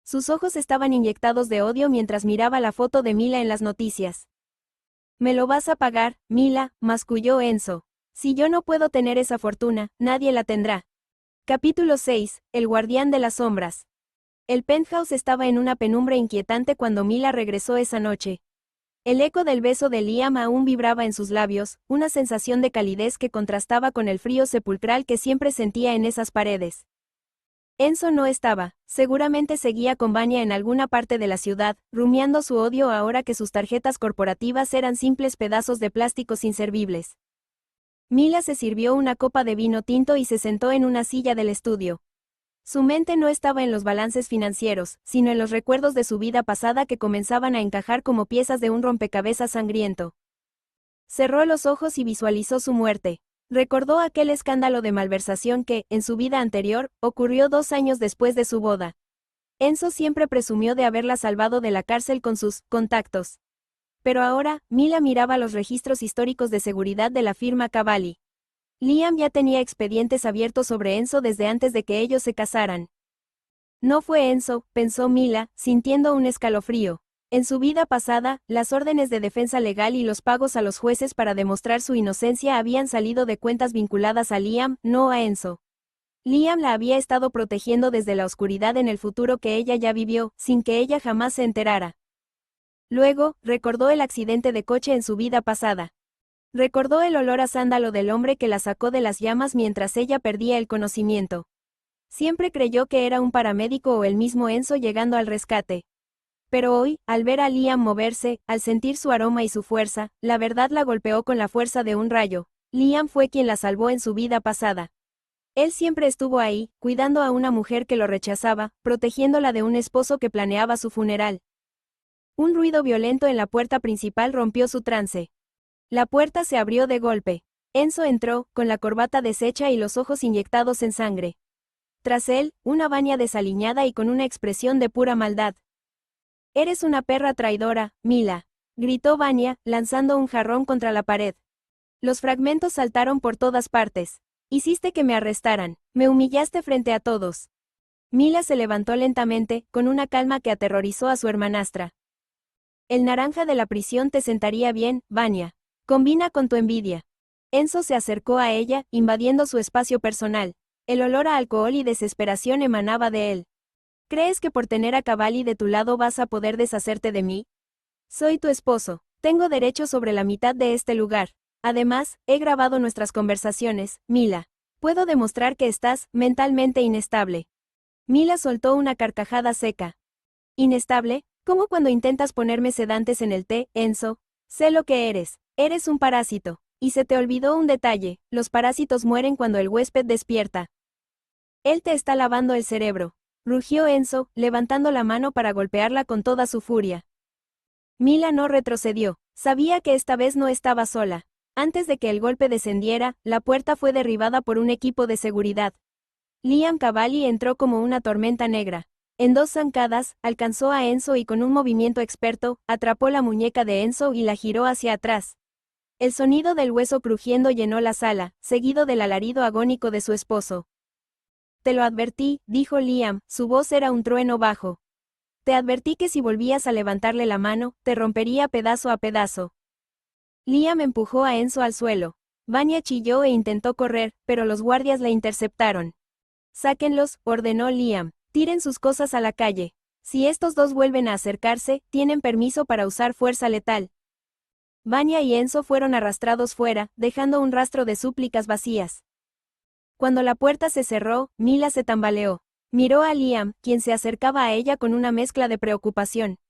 Sus ojos estaban inyectados de odio mientras miraba la foto de Mila en las noticias. Me lo vas a pagar, Mila, masculló Enzo. Si yo no puedo tener esa fortuna, nadie la tendrá. Capítulo 6. El guardián de las sombras. El penthouse estaba en una penumbra inquietante cuando Mila regresó esa noche. El eco del beso de Liam aún vibraba en sus labios, una sensación de calidez que contrastaba con el frío sepulcral que siempre sentía en esas paredes. Enzo no estaba, seguramente seguía con Vanya en alguna parte de la ciudad, rumiando su odio ahora que sus tarjetas corporativas eran simples pedazos de plásticos inservibles. Mila se sirvió una copa de vino tinto y se sentó en una silla del estudio. Su mente no estaba en los balances financieros, sino en los recuerdos de su vida pasada que comenzaban a encajar como piezas de un rompecabezas sangriento. Cerró los ojos y visualizó su muerte. Recordó aquel escándalo de malversación que, en su vida anterior, ocurrió 2 años después de su boda. Enzo siempre presumió de haberla salvado de la cárcel con sus contactos. Pero ahora, Mila miraba los registros históricos de seguridad de la firma Cavalli. Liam ya tenía expedientes abiertos sobre Enzo desde antes de que ellos se casaran. No fue Enzo, pensó Mila, sintiendo un escalofrío. En su vida pasada, las órdenes de defensa legal y los pagos a los jueces para demostrar su inocencia habían salido de cuentas vinculadas a Liam, no a Enzo. Liam la había estado protegiendo desde la oscuridad en el futuro que ella ya vivió, sin que ella jamás se enterara. Luego, recordó el accidente de coche en su vida pasada. Recordó el olor a sándalo del hombre que la sacó de las llamas mientras ella perdía el conocimiento. Siempre creyó que era un paramédico o el mismo Enzo llegando al rescate. Pero hoy, al ver a Liam moverse, al sentir su aroma y su fuerza, la verdad la golpeó con la fuerza de un rayo. Liam fue quien la salvó en su vida pasada. Él siempre estuvo ahí, cuidando a una mujer que lo rechazaba, protegiéndola de un esposo que planeaba su funeral. Un ruido violento en la puerta principal rompió su trance. La puerta se abrió de golpe. Enzo entró, con la corbata deshecha y los ojos inyectados en sangre. Tras él, una Vanya desaliñada y con una expresión de pura maldad. «Eres una perra traidora, Mila», gritó Vanya, lanzando un jarrón contra la pared. Los fragmentos saltaron por todas partes. «Hiciste que me arrestaran, me humillaste frente a todos». Mila se levantó lentamente, con una calma que aterrorizó a su hermanastra. «El naranja de la prisión te sentaría bien, Vanya. Combina con tu envidia». Enzo se acercó a ella, invadiendo su espacio personal. El olor a alcohol y desesperación emanaba de él. ¿Crees que por tener a Cavalli de tu lado vas a poder deshacerte de mí? Soy tu esposo. Tengo derecho sobre la mitad de este lugar. Además, he grabado nuestras conversaciones, Mila. Puedo demostrar que estás mentalmente inestable. Mila soltó una carcajada seca. ¿Inestable? ¿Cómo cuando intentas ponerme sedantes en el té, Enzo? Sé lo que eres. Eres un parásito. Y se te olvidó un detalle, los parásitos mueren cuando el huésped despierta. Él te está lavando el cerebro. Rugió Enzo, levantando la mano para golpearla con toda su furia. Mila no retrocedió. Sabía que esta vez no estaba sola. Antes de que el golpe descendiera, la puerta fue derribada por un equipo de seguridad. Liam Cavalli entró como una tormenta negra. En 2 zancadas, alcanzó a Enzo y con un movimiento experto, atrapó la muñeca de Enzo y la giró hacia atrás. El sonido del hueso crujiendo llenó la sala, seguido del alarido agónico de su esposo. «Te lo advertí», dijo Liam, su voz era un trueno bajo. «Te advertí que si volvías a levantarle la mano, te rompería pedazo a pedazo». Liam empujó a Enzo al suelo. Vanya chilló e intentó correr, pero los guardias la interceptaron. «Sáquenlos», ordenó Liam. «Tiren sus cosas a la calle. Si estos dos vuelven a acercarse, tienen permiso para usar fuerza letal». Vanya y Enzo fueron arrastrados fuera, dejando un rastro de súplicas vacías. Cuando la puerta se cerró, Mila se tambaleó. Miró a Liam, quien se acercaba a ella con una mezcla de preocupación.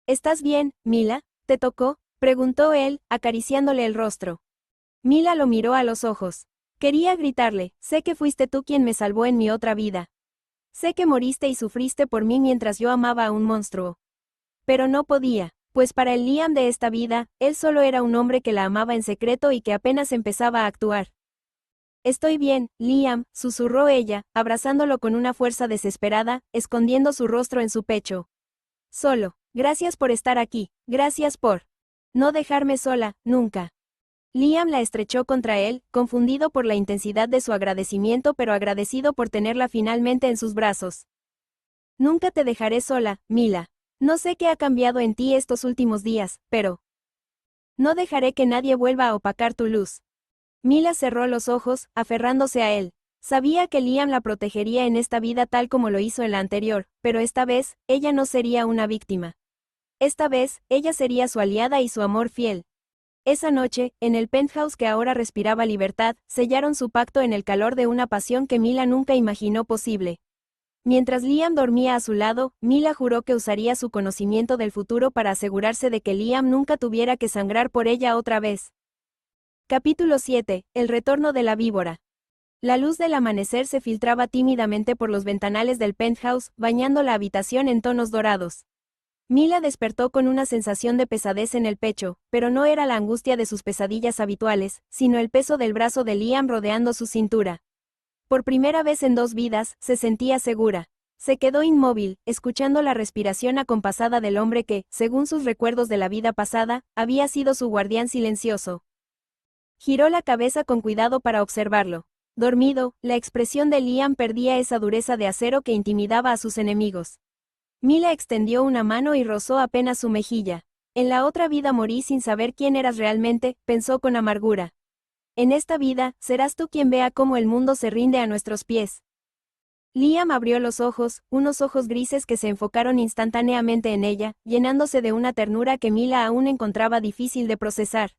«¿Estás bien, Mila? ¿Te tocó?», preguntó él, acariciándole el rostro. Mila lo miró a los ojos. Quería gritarle: «Sé que fuiste tú quien me salvó en mi otra vida. Sé que moriste y sufriste por mí mientras yo amaba a un monstruo». Pero no podía, pues para el Liam de esta vida, él solo era un hombre que la amaba en secreto y que apenas empezaba a actuar. «Estoy bien, Liam», susurró ella, abrazándolo con una fuerza desesperada, escondiendo su rostro en su pecho. «Solo. Gracias por estar aquí. Gracias por no dejarme sola, nunca». Liam la estrechó contra él, confundido por la intensidad de su agradecimiento pero agradecido por tenerla finalmente en sus brazos. «Nunca te dejaré sola, Mila. No sé qué ha cambiado en ti estos últimos días, pero No dejaré que nadie vuelva a opacar tu luz. Mila cerró los ojos, aferrándose a él. Sabía que Liam la protegería en esta vida tal como lo hizo en la anterior, pero esta vez, ella no sería una víctima. Esta vez, ella sería su aliada y su amor fiel. Esa noche, en el penthouse que ahora respiraba libertad, sellaron su pacto en el calor de una pasión que Mila nunca imaginó posible. Mientras Liam dormía a su lado, Mila juró que usaría su conocimiento del futuro para asegurarse de que Liam nunca tuviera que sangrar por ella otra vez. Capítulo 7. El retorno de la víbora. La luz del amanecer se filtraba tímidamente por los ventanales del penthouse, bañando la habitación en tonos dorados. Mila despertó con una sensación de pesadez en el pecho, pero no era la angustia de sus pesadillas habituales, sino el peso del brazo de Liam rodeando su cintura. Por primera vez en 2 vidas, se sentía segura. Se quedó inmóvil, escuchando la respiración acompasada del hombre que, según sus recuerdos de la vida pasada, había sido su guardián silencioso. Giró la cabeza con cuidado para observarlo. Dormido, la expresión de Liam perdía esa dureza de acero que intimidaba a sus enemigos. Mila extendió una mano y rozó apenas su mejilla. En la otra vida morí sin saber quién eras realmente, pensó con amargura. En esta vida, serás tú quien vea cómo el mundo se rinde a nuestros pies. Liam abrió los ojos, unos ojos grises que se enfocaron instantáneamente en ella, llenándose de una ternura que Mila aún encontraba difícil de procesar.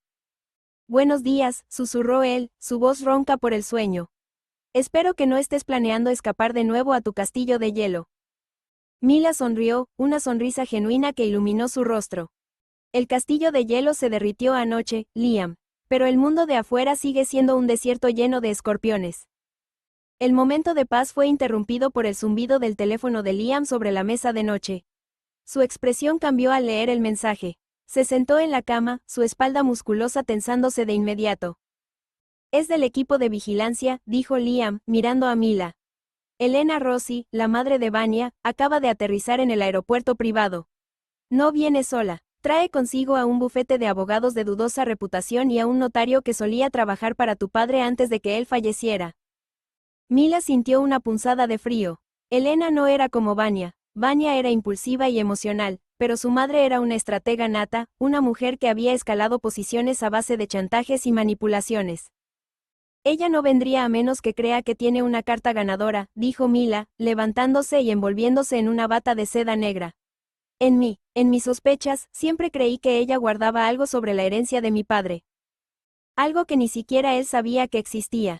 Buenos días, susurró él, su voz ronca por el sueño. Espero que no estés planeando escapar de nuevo a tu castillo de hielo. Mila sonrió, una sonrisa genuina que iluminó su rostro. El castillo de hielo se derritió anoche, Liam. Pero el mundo de afuera sigue siendo un desierto lleno de escorpiones. El momento de paz fue interrumpido por el zumbido del teléfono de Liam sobre la mesa de noche. Su expresión cambió al leer el mensaje. Se sentó en la cama, su espalda musculosa tensándose de inmediato. Es del equipo de vigilancia, dijo Liam, mirando a Mila. Elena Rossi, la madre de Vanya, acaba de aterrizar en el aeropuerto privado. No viene sola. Trae consigo a un bufete de abogados de dudosa reputación y a un notario que solía trabajar para tu padre antes de que él falleciera. Mila sintió una punzada de frío. Elena no era como Vanya. Vanya era impulsiva y emocional, pero su madre era una estratega nata, una mujer que había escalado posiciones a base de chantajes y manipulaciones. Ella no vendría a menos que crea que tiene una carta ganadora, dijo Mila, levantándose y envolviéndose en una bata de seda negra. En mis sospechas, siempre creí que ella guardaba algo sobre la herencia de mi padre. Algo que ni siquiera él sabía que existía.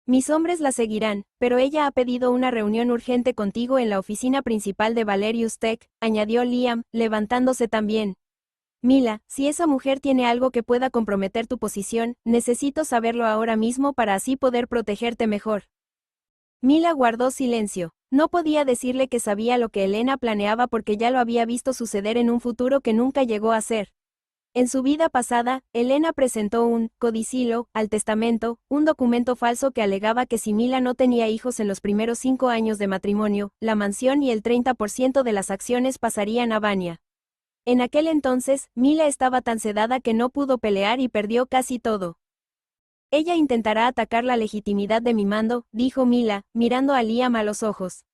Mis hombres la seguirán, pero ella ha pedido una reunión urgente contigo en la oficina principal de Valerius Tech, añadió Liam, levantándose también. Mila, si esa mujer tiene algo que pueda comprometer tu posición, necesito saberlo ahora mismo para así poder protegerte mejor. Mila guardó silencio. No podía decirle que sabía lo que Elena planeaba porque ya lo había visto suceder en un futuro que nunca llegó a ser. En su vida pasada, Elena presentó un codicilo al testamento, un documento falso que alegaba que si Mila no tenía hijos en los primeros 5 años de matrimonio, la mansión y el 30% de las acciones pasarían a Vanya. En aquel entonces, Mila estaba tan sedada que no pudo pelear y perdió casi todo. Ella intentará atacar la legitimidad de mi mando, dijo Mila, mirando a Liam a los ojos.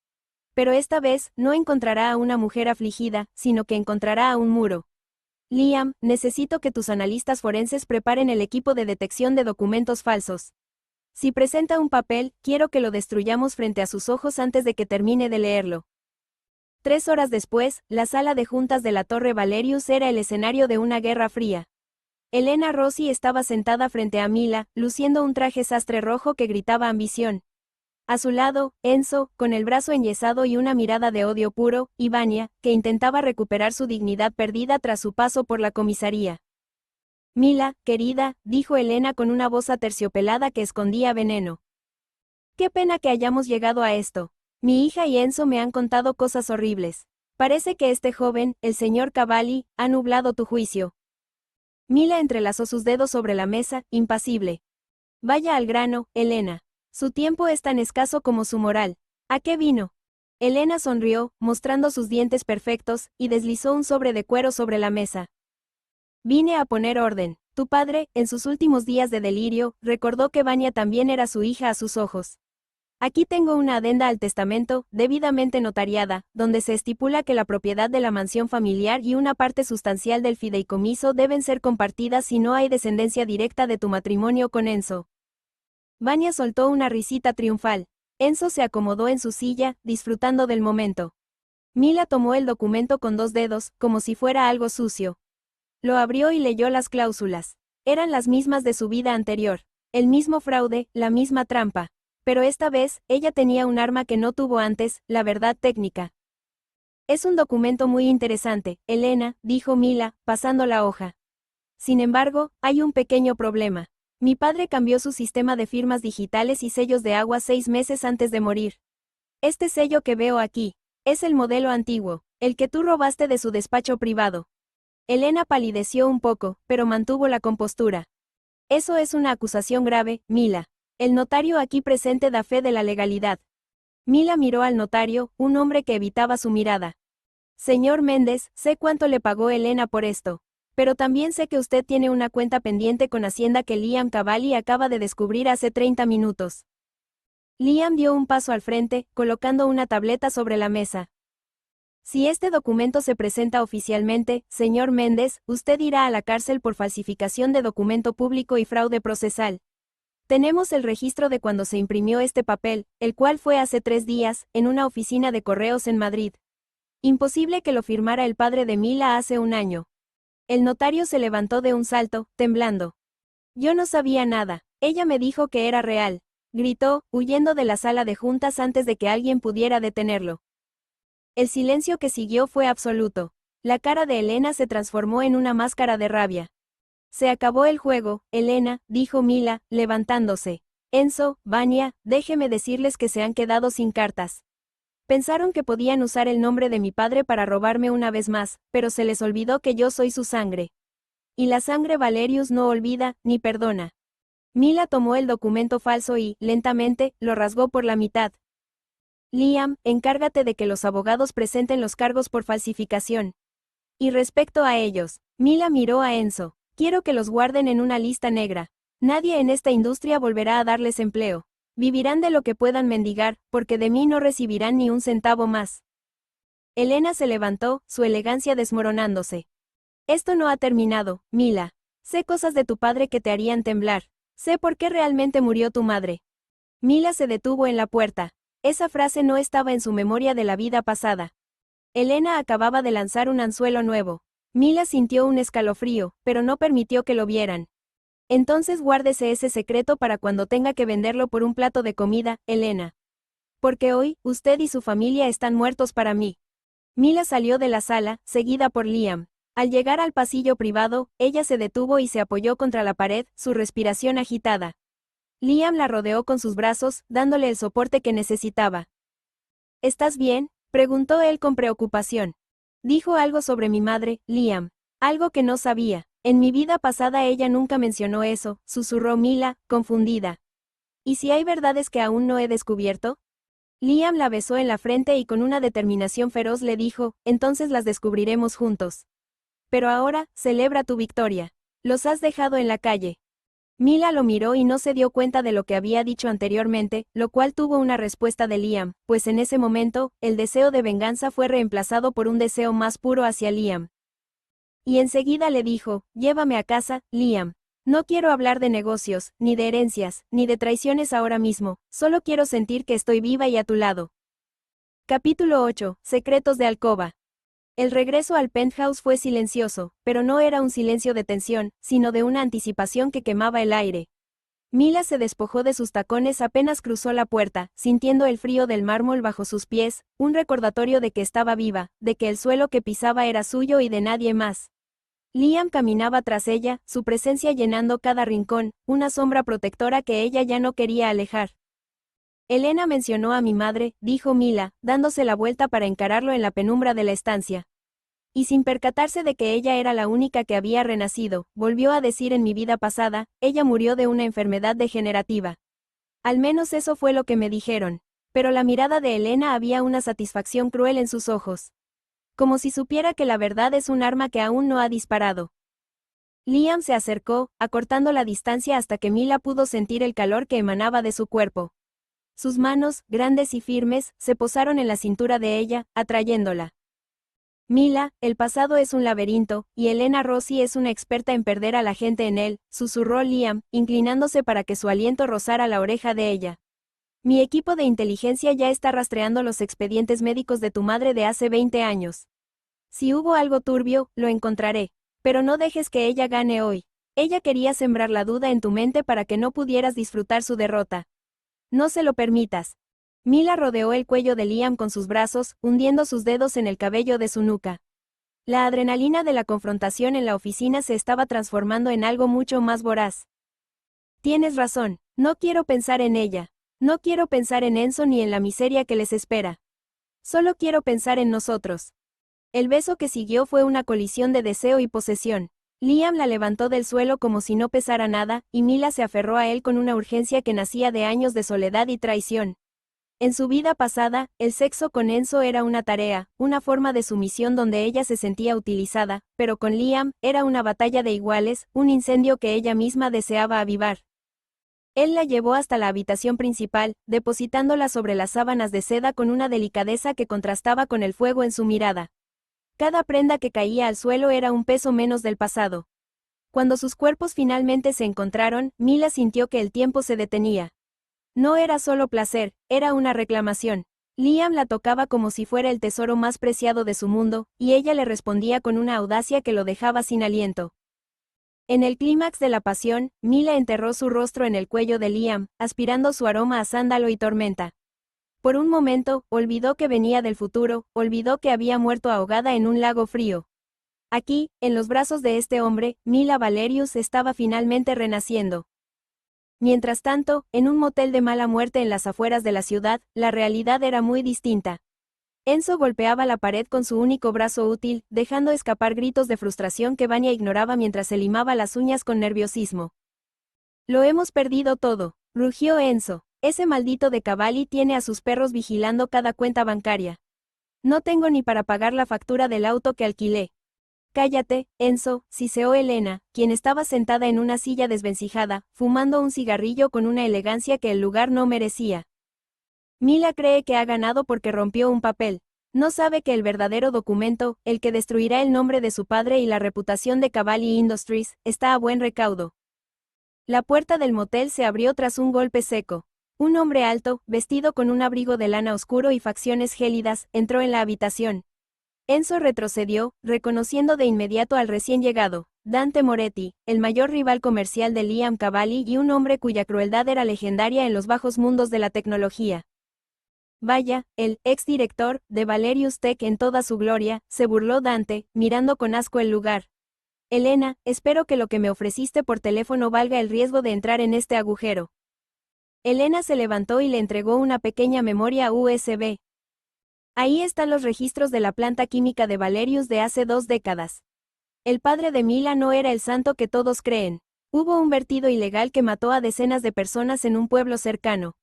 Pero esta vez, no encontrará a una mujer afligida, sino que encontrará a un muro. Liam, necesito que tus analistas forenses preparen el equipo de detección de documentos falsos. Si presenta un papel, quiero que lo destruyamos frente a sus ojos antes de que termine de leerlo. 3 horas después, la sala de juntas de la Torre Valerius era el escenario de una guerra fría. Elena Rossi estaba sentada frente a Mila, luciendo un traje sastre rojo que gritaba ambición. A su lado, Enzo, con el brazo enyesado y una mirada de odio puro, y Vanya, que intentaba recuperar su dignidad perdida tras su paso por la comisaría. Mila, querida, dijo Elena con una voz aterciopelada que escondía veneno. Qué pena que hayamos llegado a esto. Mi hija y Enzo me han contado cosas horribles. Parece que este joven, el señor Cavalli, ha nublado tu juicio. Mila entrelazó sus dedos sobre la mesa, impasible. Vaya al grano, Elena. Su tiempo es tan escaso como su moral. ¿A qué vino? Elena sonrió, mostrando sus dientes perfectos, y deslizó un sobre de cuero sobre la mesa. Vine a poner orden. Tu padre, en sus últimos días de delirio, recordó que Vanya también era su hija a sus ojos. Aquí tengo una adenda al testamento, debidamente notariada, donde se estipula que la propiedad de la mansión familiar y una parte sustancial del fideicomiso deben ser compartidas si no hay descendencia directa de tu matrimonio con Enzo. Vania soltó una risita triunfal. Enzo se acomodó en su silla, disfrutando del momento. Mila tomó el documento con 2 dedos, como si fuera algo sucio. Lo abrió y leyó las cláusulas. Eran las mismas de su vida anterior. El mismo fraude, la misma trampa. Pero esta vez, ella tenía un arma que no tuvo antes, la verdad técnica. Es un documento muy interesante, Elena, dijo Mila, pasando la hoja. Sin embargo, hay un pequeño problema. Mi padre cambió su sistema de firmas digitales y sellos de agua 6 meses antes de morir. Este sello que veo aquí, es el modelo antiguo, el que tú robaste de su despacho privado. Elena palideció un poco, pero mantuvo la compostura. Eso es una acusación grave, Mila. El notario aquí presente da fe de la legalidad. Mila miró al notario, un hombre que evitaba su mirada. Señor Méndez, sé cuánto le pagó Elena por esto. Pero también sé que usted tiene una cuenta pendiente con Hacienda que Liam Cavalli acaba de descubrir hace 30 minutos. Liam dio un paso al frente, colocando una tableta sobre la mesa. Si este documento se presenta oficialmente, señor Méndez, usted irá a la cárcel por falsificación de documento público y fraude procesal. Tenemos el registro de cuando se imprimió este papel, el cual fue hace 3 días, en una oficina de correos en Madrid. Imposible que lo firmara el padre de Mila hace 1 año. El notario se levantó de un salto, temblando. Yo no sabía nada. Ella me dijo que era real. Gritó, huyendo de la sala de juntas antes de que alguien pudiera detenerlo. El silencio que siguió fue absoluto. La cara de Elena se transformó en una máscara de rabia. Se acabó el juego, Elena, dijo Mila, levantándose. Enzo, Vania, déjeme decirles que se han quedado sin cartas. Pensaron que podían usar el nombre de mi padre para robarme una vez más, pero se les olvidó que yo soy su sangre. Y la sangre Valerius no olvida, ni perdona. Mila tomó el documento falso y, lentamente, lo rasgó por la mitad. Liam, encárgate de que los abogados presenten los cargos por falsificación. Y respecto a ellos, Mila miró a Enzo. Quiero que los guarden en una lista negra. Nadie en esta industria volverá a darles empleo. Vivirán de lo que puedan mendigar, porque de mí no recibirán ni un centavo más. Elena se levantó, su elegancia desmoronándose. Esto no ha terminado, Mila. Sé cosas de tu padre que te harían temblar. Sé por qué realmente murió tu madre. Mila se detuvo en la puerta. Esa frase no estaba en su memoria de la vida pasada. Elena acababa de lanzar un anzuelo nuevo. Mila sintió un escalofrío, pero no permitió que lo vieran. Entonces guárdese ese secreto para cuando tenga que venderlo por un plato de comida, Elena. Porque hoy, usted y su familia están muertos para mí. Mila salió de la sala, seguida por Liam. Al llegar al pasillo privado, ella se detuvo y se apoyó contra la pared, su respiración agitada. Liam la rodeó con sus brazos, dándole el soporte que necesitaba. ¿Estás bien?, preguntó él con preocupación. Dijo algo sobre mi madre, Liam. Algo que no sabía. En mi vida pasada ella nunca mencionó eso, susurró Mila, confundida. ¿Y si hay verdades que aún no he descubierto? Liam la besó en la frente y con una determinación feroz le dijo, entonces las descubriremos juntos. Pero ahora, celebra tu victoria. Los has dejado en la calle. Mila lo miró y no se dio cuenta de lo que había dicho anteriormente, lo cual tuvo una respuesta de Liam, pues en ese momento, el deseo de venganza fue reemplazado por un deseo más puro hacia Liam. Y enseguida le dijo, llévame a casa, Liam. No quiero hablar de negocios, ni de herencias, ni de traiciones ahora mismo, solo quiero sentir que estoy viva y a tu lado. Capítulo 8. Secretos de alcoba. El regreso al penthouse fue silencioso, pero no era un silencio de tensión, sino de una anticipación que quemaba el aire. Mila se despojó de sus tacones apenas cruzó la puerta, sintiendo el frío del mármol bajo sus pies, un recordatorio de que estaba viva, de que el suelo que pisaba era suyo y de nadie más. Liam caminaba tras ella, su presencia llenando cada rincón, una sombra protectora que ella ya no quería alejar. Elena mencionó a mi madre, dijo Mila, dándose la vuelta para encararlo en la penumbra de la estancia. Y sin percatarse de que ella era la única que había renacido, volvió a decir en mi vida pasada, ella murió de una enfermedad degenerativa. Al menos eso fue lo que me dijeron. Pero la mirada de Elena había una satisfacción cruel en sus ojos. Como si supiera que la verdad es un arma que aún no ha disparado. Liam se acercó, acortando la distancia hasta que Mila pudo sentir el calor que emanaba de su cuerpo. Sus manos, grandes y firmes, se posaron en la cintura de ella, atrayéndola. Mila, el pasado es un laberinto, y Elena Rossi es una experta en perder a la gente en él, susurró Liam, inclinándose para que su aliento rozara la oreja de ella. Mi equipo de inteligencia ya está rastreando los expedientes médicos de tu madre de hace 20 años. Si hubo algo turbio, lo encontraré. Pero no dejes que ella gane hoy. Ella quería sembrar la duda en tu mente para que no pudieras disfrutar su derrota. No se lo permitas. Mila rodeó el cuello de Liam con sus brazos, hundiendo sus dedos en el cabello de su nuca. La adrenalina de la confrontación en la oficina se estaba transformando en algo mucho más voraz. Tienes razón, no quiero pensar en ella. No quiero pensar en Enzo ni en la miseria que les espera. Solo quiero pensar en nosotros. El beso que siguió fue una colisión de deseo y posesión. Liam la levantó del suelo como si no pesara nada, y Mila se aferró a él con una urgencia que nacía de años de soledad y traición. En su vida pasada, el sexo con Enzo era una tarea, una forma de sumisión donde ella se sentía utilizada, pero con Liam, era una batalla de iguales, un incendio que ella misma deseaba avivar. Él la llevó hasta la habitación principal, depositándola sobre las sábanas de seda con una delicadeza que contrastaba con el fuego en su mirada. Cada prenda que caía al suelo era un peso menos del pasado. Cuando sus cuerpos finalmente se encontraron, Mila sintió que el tiempo se detenía. No era solo placer, era una reclamación. Liam la tocaba como si fuera el tesoro más preciado de su mundo, y ella le respondía con una audacia que lo dejaba sin aliento. En el clímax de la pasión, Mila enterró su rostro en el cuello de Liam, aspirando su aroma a sándalo y tormenta. Por un momento, olvidó que venía del futuro, olvidó que había muerto ahogada en un lago frío. Aquí, en los brazos de este hombre, Mila Valerius estaba finalmente renaciendo. Mientras tanto, en un motel de mala muerte en las afueras de la ciudad, la realidad era muy distinta. Enzo golpeaba la pared con su único brazo útil, dejando escapar gritos de frustración que Vania ignoraba mientras se limaba las uñas con nerviosismo. Lo hemos perdido todo, rugió Enzo. Ese maldito de Cavalli tiene a sus perros vigilando cada cuenta bancaria. No tengo ni para pagar la factura del auto que alquilé. Cállate, Enzo, siseó Elena, quien estaba sentada en una silla desvencijada, fumando un cigarrillo con una elegancia que el lugar no merecía. Mila cree que ha ganado porque rompió un papel. No sabe que el verdadero documento, el que destruirá el nombre de su padre y la reputación de Cavalli Industries, está a buen recaudo. La puerta del motel se abrió tras un golpe seco. Un hombre alto, vestido con un abrigo de lana oscuro y facciones gélidas, entró en la habitación. Enzo retrocedió, reconociendo de inmediato al recién llegado, Dante Moretti, el mayor rival comercial de Liam Cavalli y un hombre cuya crueldad era legendaria en los bajos mundos de la tecnología. Vaya, el exdirector de Valerius Tech en toda su gloria, se burló Dante, mirando con asco el lugar. Elena, espero que lo que me ofreciste por teléfono valga el riesgo de entrar en este agujero. Elena se levantó y le entregó una pequeña memoria USB. Ahí están los registros de la planta química de Valerius de hace 2 décadas. El padre de Mila no era el santo que todos creen. Hubo un vertido ilegal que mató a decenas de personas en un pueblo cercano.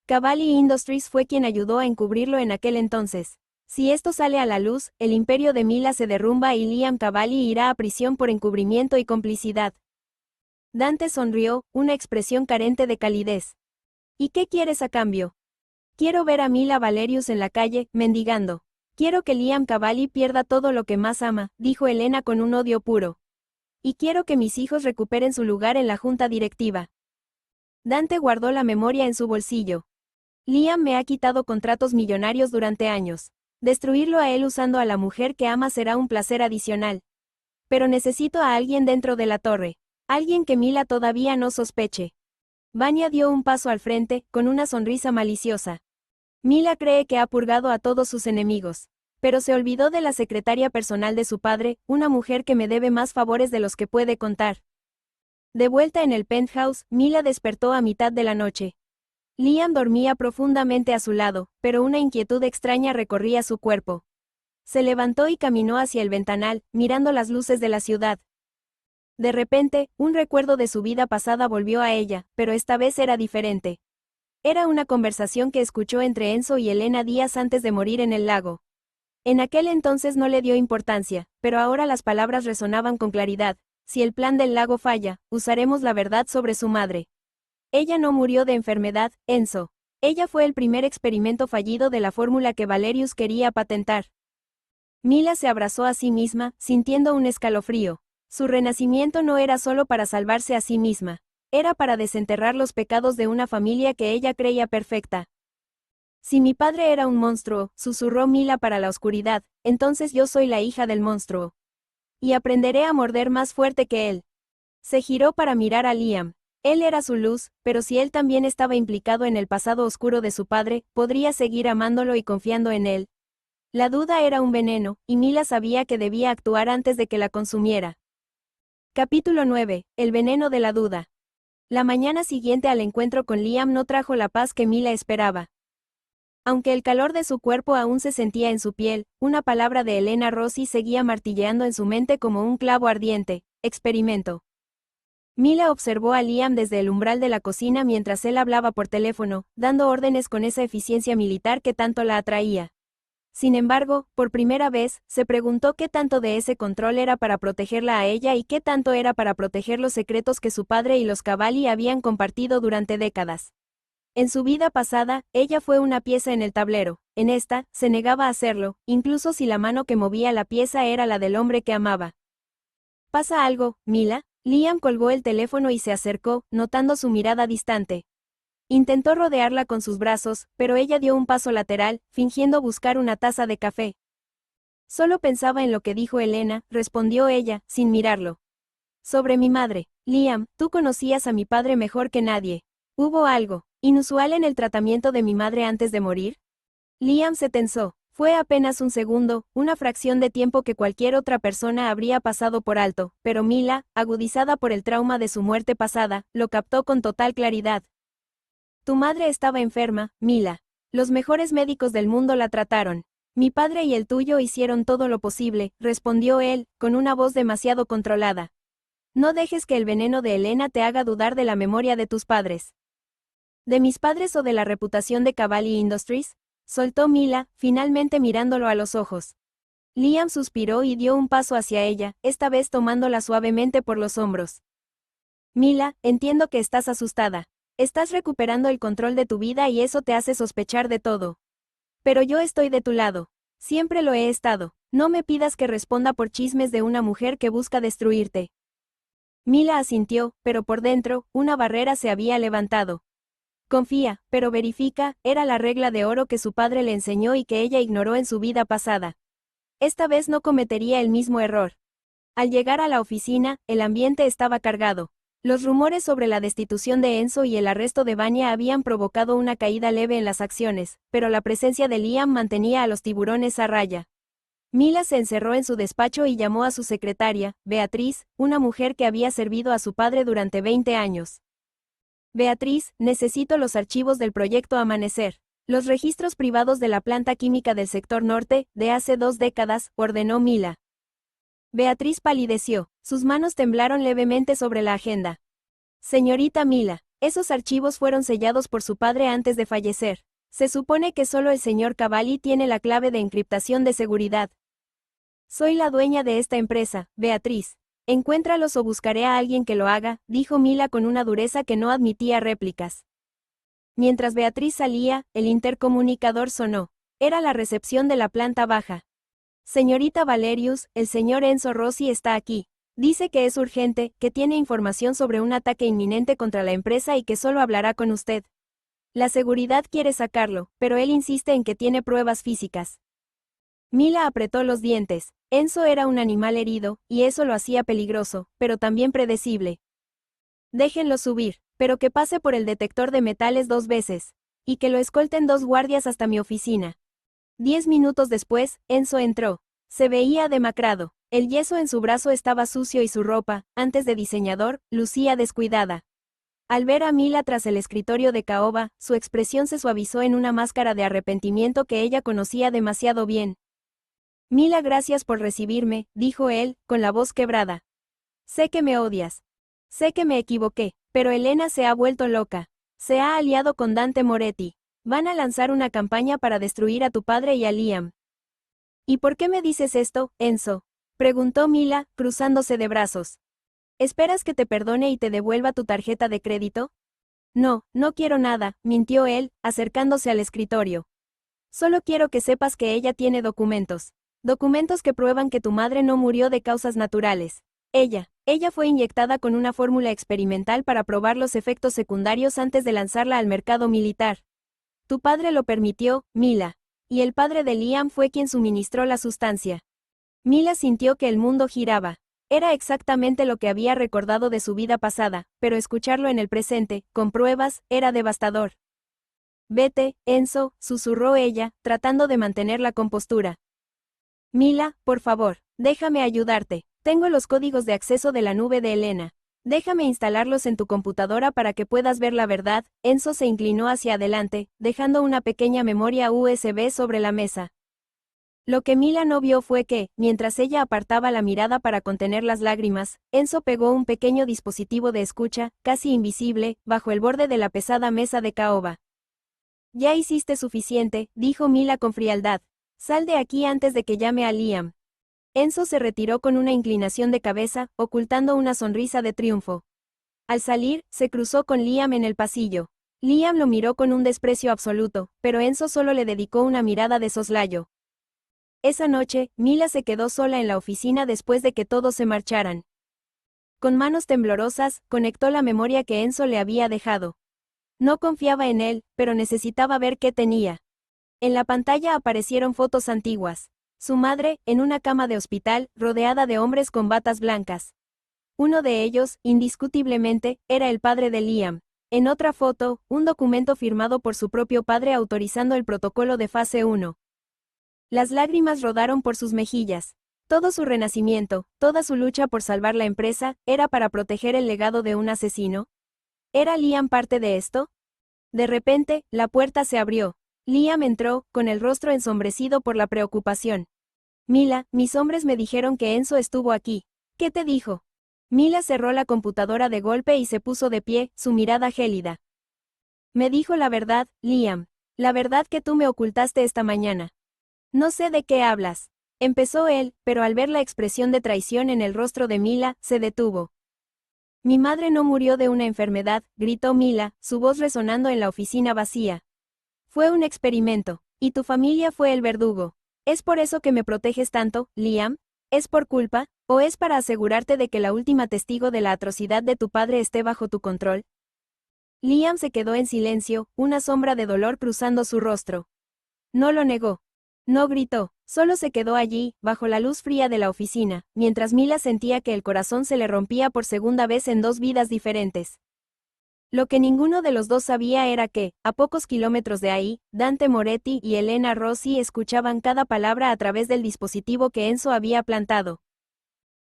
Cavalli Industries fue quien ayudó a encubrirlo en aquel entonces. Si esto sale a la luz, el imperio de Mila se derrumba y Liam Cavalli irá a prisión por encubrimiento y complicidad. Dante sonrió, una expresión carente de calidez. ¿Y qué quieres a cambio? Quiero ver a Mila Valerius en la calle, mendigando. Quiero que Liam Cavalli pierda todo lo que más ama, dijo Elena con un odio puro. Y quiero que mis hijos recuperen su lugar en la junta directiva. Dante guardó la memoria en su bolsillo. Liam me ha quitado contratos millonarios durante años. Destruirlo a él usando a la mujer que ama será un placer adicional. Pero necesito a alguien dentro de la torre. Alguien que Mila todavía no sospeche. Vania dio un paso al frente, con una sonrisa maliciosa. Mila cree que ha purgado a todos sus enemigos. Pero se olvidó de la secretaria personal de su padre, una mujer que me debe más favores de los que puede contar. De vuelta en el penthouse, Mila despertó a mitad de la noche. Liam dormía profundamente a su lado, pero una inquietud extraña recorría su cuerpo. Se levantó y caminó hacia el ventanal, mirando las luces de la ciudad. De repente, un recuerdo de su vida pasada volvió a ella, pero esta vez era diferente. Era una conversación que escuchó entre Enzo y Elena días antes de morir en el lago. En aquel entonces no le dio importancia, pero ahora las palabras resonaban con claridad. Si el plan del lago falla, usaremos la verdad sobre su madre. Ella no murió de enfermedad, Enzo. Ella fue el primer experimento fallido de la fórmula que Valerius quería patentar. Mila se abrazó a sí misma, sintiendo un escalofrío. Su renacimiento no era solo para salvarse a sí misma. Era para desenterrar los pecados de una familia que ella creía perfecta. Si mi padre era un monstruo, susurró Mila para la oscuridad, entonces yo soy la hija del monstruo. Y aprenderé a morder más fuerte que él. Se giró para mirar a Liam. Él era su luz, pero si él también estaba implicado en el pasado oscuro de su padre, podría seguir amándolo y confiando en él. La duda era un veneno, y Mila sabía que debía actuar antes de que la consumiera. Capítulo 9. El veneno de la duda. La mañana siguiente al encuentro con Liam no trajo la paz que Mila esperaba. Aunque el calor de su cuerpo aún se sentía en su piel, una palabra de Elena Rossi seguía martilleando en su mente como un clavo ardiente: experimento. Mila observó a Liam desde el umbral de la cocina mientras él hablaba por teléfono, dando órdenes con esa eficiencia militar que tanto la atraía. Sin embargo, por primera vez, se preguntó qué tanto de ese control era para protegerla a ella y qué tanto era para proteger los secretos que su padre y los Cavalli habían compartido durante décadas. En su vida pasada, ella fue una pieza en el tablero. En esta, se negaba a hacerlo, incluso si la mano que movía la pieza era la del hombre que amaba. ¿Pasa algo, Mila? Liam colgó el teléfono y se acercó, notando su mirada distante. Intentó rodearla con sus brazos, pero ella dio un paso lateral, fingiendo buscar una taza de café. Solo pensaba en lo que dijo Elena, respondió ella, sin mirarlo. Sobre mi madre. Liam, tú conocías a mi padre mejor que nadie. ¿Hubo algo inusual en el tratamiento de mi madre antes de morir? Liam se tensó. Fue apenas un segundo, una fracción de tiempo que cualquier otra persona habría pasado por alto, pero Mila, agudizada por el trauma de su muerte pasada, lo captó con total claridad. Tu madre estaba enferma, Mila. Los mejores médicos del mundo la trataron. Mi padre y el tuyo hicieron todo lo posible, respondió él, con una voz demasiado controlada. No dejes que el veneno de Elena te haga dudar de la memoria de tus padres. ¿De mis padres o de la reputación de Cavalli Industries? Soltó Mila, finalmente mirándolo a los ojos. Liam suspiró y dio un paso hacia ella, esta vez tomándola suavemente por los hombros. Mila, entiendo que estás asustada. Estás recuperando el control de tu vida y eso te hace sospechar de todo. Pero yo estoy de tu lado. Siempre lo he estado. No me pidas que responda por chismes de una mujer que busca destruirte. Mila asintió, pero por dentro, una barrera se había levantado. Confía, pero verifica, era la regla de oro que su padre le enseñó y que ella ignoró en su vida pasada. Esta vez no cometería el mismo error. Al llegar a la oficina, el ambiente estaba cargado. Los rumores sobre la destitución de Enzo y el arresto de Vanya habían provocado una caída leve en las acciones, pero la presencia de Liam mantenía a los tiburones a raya. Mila se encerró en su despacho y llamó a su secretaria, Beatriz, una mujer que había servido a su padre durante 20 años. Beatriz, necesito los archivos del proyecto Amanecer. Los registros privados de la planta química del sector norte, de hace 2 décadas, ordenó Mila. Beatriz palideció, sus manos temblaron levemente sobre la agenda. Señorita Mila, esos archivos fueron sellados por su padre antes de fallecer. Se supone que solo el señor Cavalli tiene la clave de encriptación de seguridad. Soy la dueña de esta empresa, Beatriz. Encuéntralos o buscaré a alguien que lo haga, dijo Mila con una dureza que no admitía réplicas. Mientras Beatriz salía, el intercomunicador sonó. Era la recepción de la planta baja. Señorita Valerius, el señor Enzo Rossi está aquí. Dice que es urgente, que tiene información sobre un ataque inminente contra la empresa y que solo hablará con usted. La seguridad quiere sacarlo, pero él insiste en que tiene pruebas físicas. Mila apretó los dientes. Enzo era un animal herido, y eso lo hacía peligroso, pero también predecible. Déjenlo subir, pero que pase por el detector de metales 2 veces. Y que lo escolten 2 guardias hasta mi oficina. 10 minutos después, Enzo entró. Se veía demacrado. El yeso en su brazo estaba sucio y su ropa, antes de diseñador, lucía descuidada. Al ver a Mila tras el escritorio de caoba, su expresión se suavizó en una máscara de arrepentimiento que ella conocía demasiado bien. Mila, gracias por recibirme, dijo él, con la voz quebrada. Sé que me odias. Sé que me equivoqué, pero Elena se ha vuelto loca. Se ha aliado con Dante Moretti. Van a lanzar una campaña para destruir a tu padre y a Liam. ¿Y por qué me dices esto, Enzo? Preguntó Mila, cruzándose de brazos. ¿Esperas que te perdone y te devuelva tu tarjeta de crédito? No, no quiero nada, mintió él, acercándose al escritorio. Solo quiero que sepas que ella tiene documentos. Documentos que prueban que tu madre no murió de causas naturales. Ella fue inyectada con una fórmula experimental para probar los efectos secundarios antes de lanzarla al mercado militar. Tu padre lo permitió, Mila. Y el padre de Liam fue quien suministró la sustancia. Mila sintió que el mundo giraba. Era exactamente lo que había recordado de su vida pasada, pero escucharlo en el presente, con pruebas, era devastador. Vete, Enzo, susurró ella, tratando de mantener la compostura. Mila, por favor, déjame ayudarte. Tengo los códigos de acceso de la nube de Elena. Déjame instalarlos en tu computadora para que puedas ver la verdad. Enzo se inclinó hacia adelante, dejando una pequeña memoria USB sobre la mesa. Lo que Mila no vio fue que, mientras ella apartaba la mirada para contener las lágrimas, Enzo pegó un pequeño dispositivo de escucha, casi invisible, bajo el borde de la pesada mesa de caoba. Ya hiciste suficiente, dijo Mila con frialdad. Sal de aquí antes de que llame a Liam. Enzo se retiró con una inclinación de cabeza, ocultando una sonrisa de triunfo. Al salir, se cruzó con Liam en el pasillo. Liam lo miró con un desprecio absoluto, pero Enzo solo le dedicó una mirada de soslayo. Esa noche, Mila se quedó sola en la oficina después de que todos se marcharan. Con manos temblorosas, conectó la memoria que Enzo le había dejado. No confiaba en él, pero necesitaba ver qué tenía. En la pantalla aparecieron fotos antiguas. Su madre, en una cama de hospital, rodeada de hombres con batas blancas. Uno de ellos, indiscutiblemente, era el padre de Liam. En otra foto, un documento firmado por su propio padre autorizando el protocolo de fase 1. Las lágrimas rodaron por sus mejillas. Todo su renacimiento, toda su lucha por salvar la empresa, ¿era para proteger el legado de un asesino? ¿Era Liam parte de esto? De repente, la puerta se abrió. Liam entró, con el rostro ensombrecido por la preocupación. Mila, mis hombres me dijeron que Enzo estuvo aquí. ¿Qué te dijo? Mila cerró la computadora de golpe y se puso de pie, su mirada gélida. Me dijo la verdad, Liam. La verdad que tú me ocultaste esta mañana. No sé de qué hablas. Empezó él, pero al ver la expresión de traición en el rostro de Mila, se detuvo. Mi madre no murió de una enfermedad, gritó Mila, su voz resonando en la oficina vacía. Fue un experimento, y tu familia fue el verdugo. ¿Es por eso que me proteges tanto, Liam? ¿Es por culpa, o es para asegurarte de que la última testigo de la atrocidad de tu padre esté bajo tu control? Liam se quedó en silencio, una sombra de dolor cruzando su rostro. No lo negó. No gritó, solo se quedó allí, bajo la luz fría de la oficina, mientras Mila sentía que el corazón se le rompía por segunda vez en dos vidas diferentes. Lo que ninguno de los dos sabía era que, a pocos kilómetros de ahí, Dante Moretti y Elena Rossi escuchaban cada palabra a través del dispositivo que Enzo había plantado.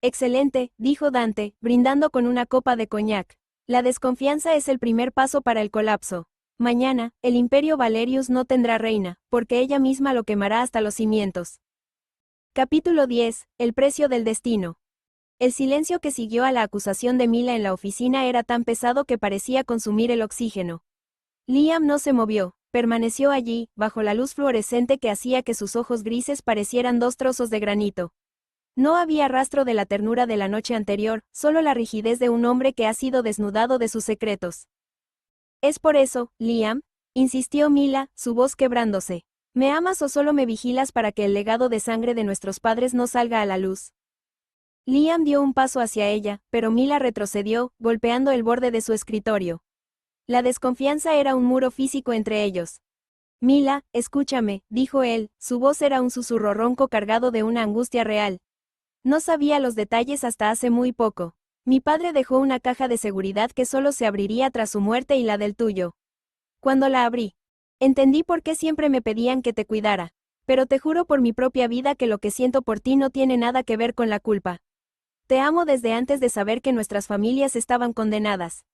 Excelente, dijo Dante, brindando con una copa de coñac. La desconfianza es el primer paso para el colapso. Mañana, el Imperio Valerius no tendrá reina, porque ella misma lo quemará hasta los cimientos. Capítulo 10. El precio del destino. El silencio que siguió a la acusación de Mila en la oficina era tan pesado que parecía consumir el oxígeno. Liam no se movió, permaneció allí, bajo la luz fluorescente que hacía que sus ojos grises parecieran dos trozos de granito. No había rastro de la ternura de la noche anterior, solo la rigidez de un hombre que ha sido desnudado de sus secretos. «Es por eso, Liam», insistió Mila, su voz quebrándose. «¿Me amas o solo me vigilas para que el legado de sangre de nuestros padres no salga a la luz?» Liam dio un paso hacia ella, pero Mila retrocedió, golpeando el borde de su escritorio. La desconfianza era un muro físico entre ellos. «Mila, escúchame», dijo él, su voz era un susurro ronco cargado de una angustia real. «No sabía los detalles hasta hace muy poco. Mi padre dejó una caja de seguridad que solo se abriría tras su muerte y la del tuyo. Cuando la abrí, entendí por qué siempre me pedían que te cuidara. Pero te juro por mi propia vida que lo que siento por ti no tiene nada que ver con la culpa. Te amo desde antes de saber que nuestras familias estaban condenadas».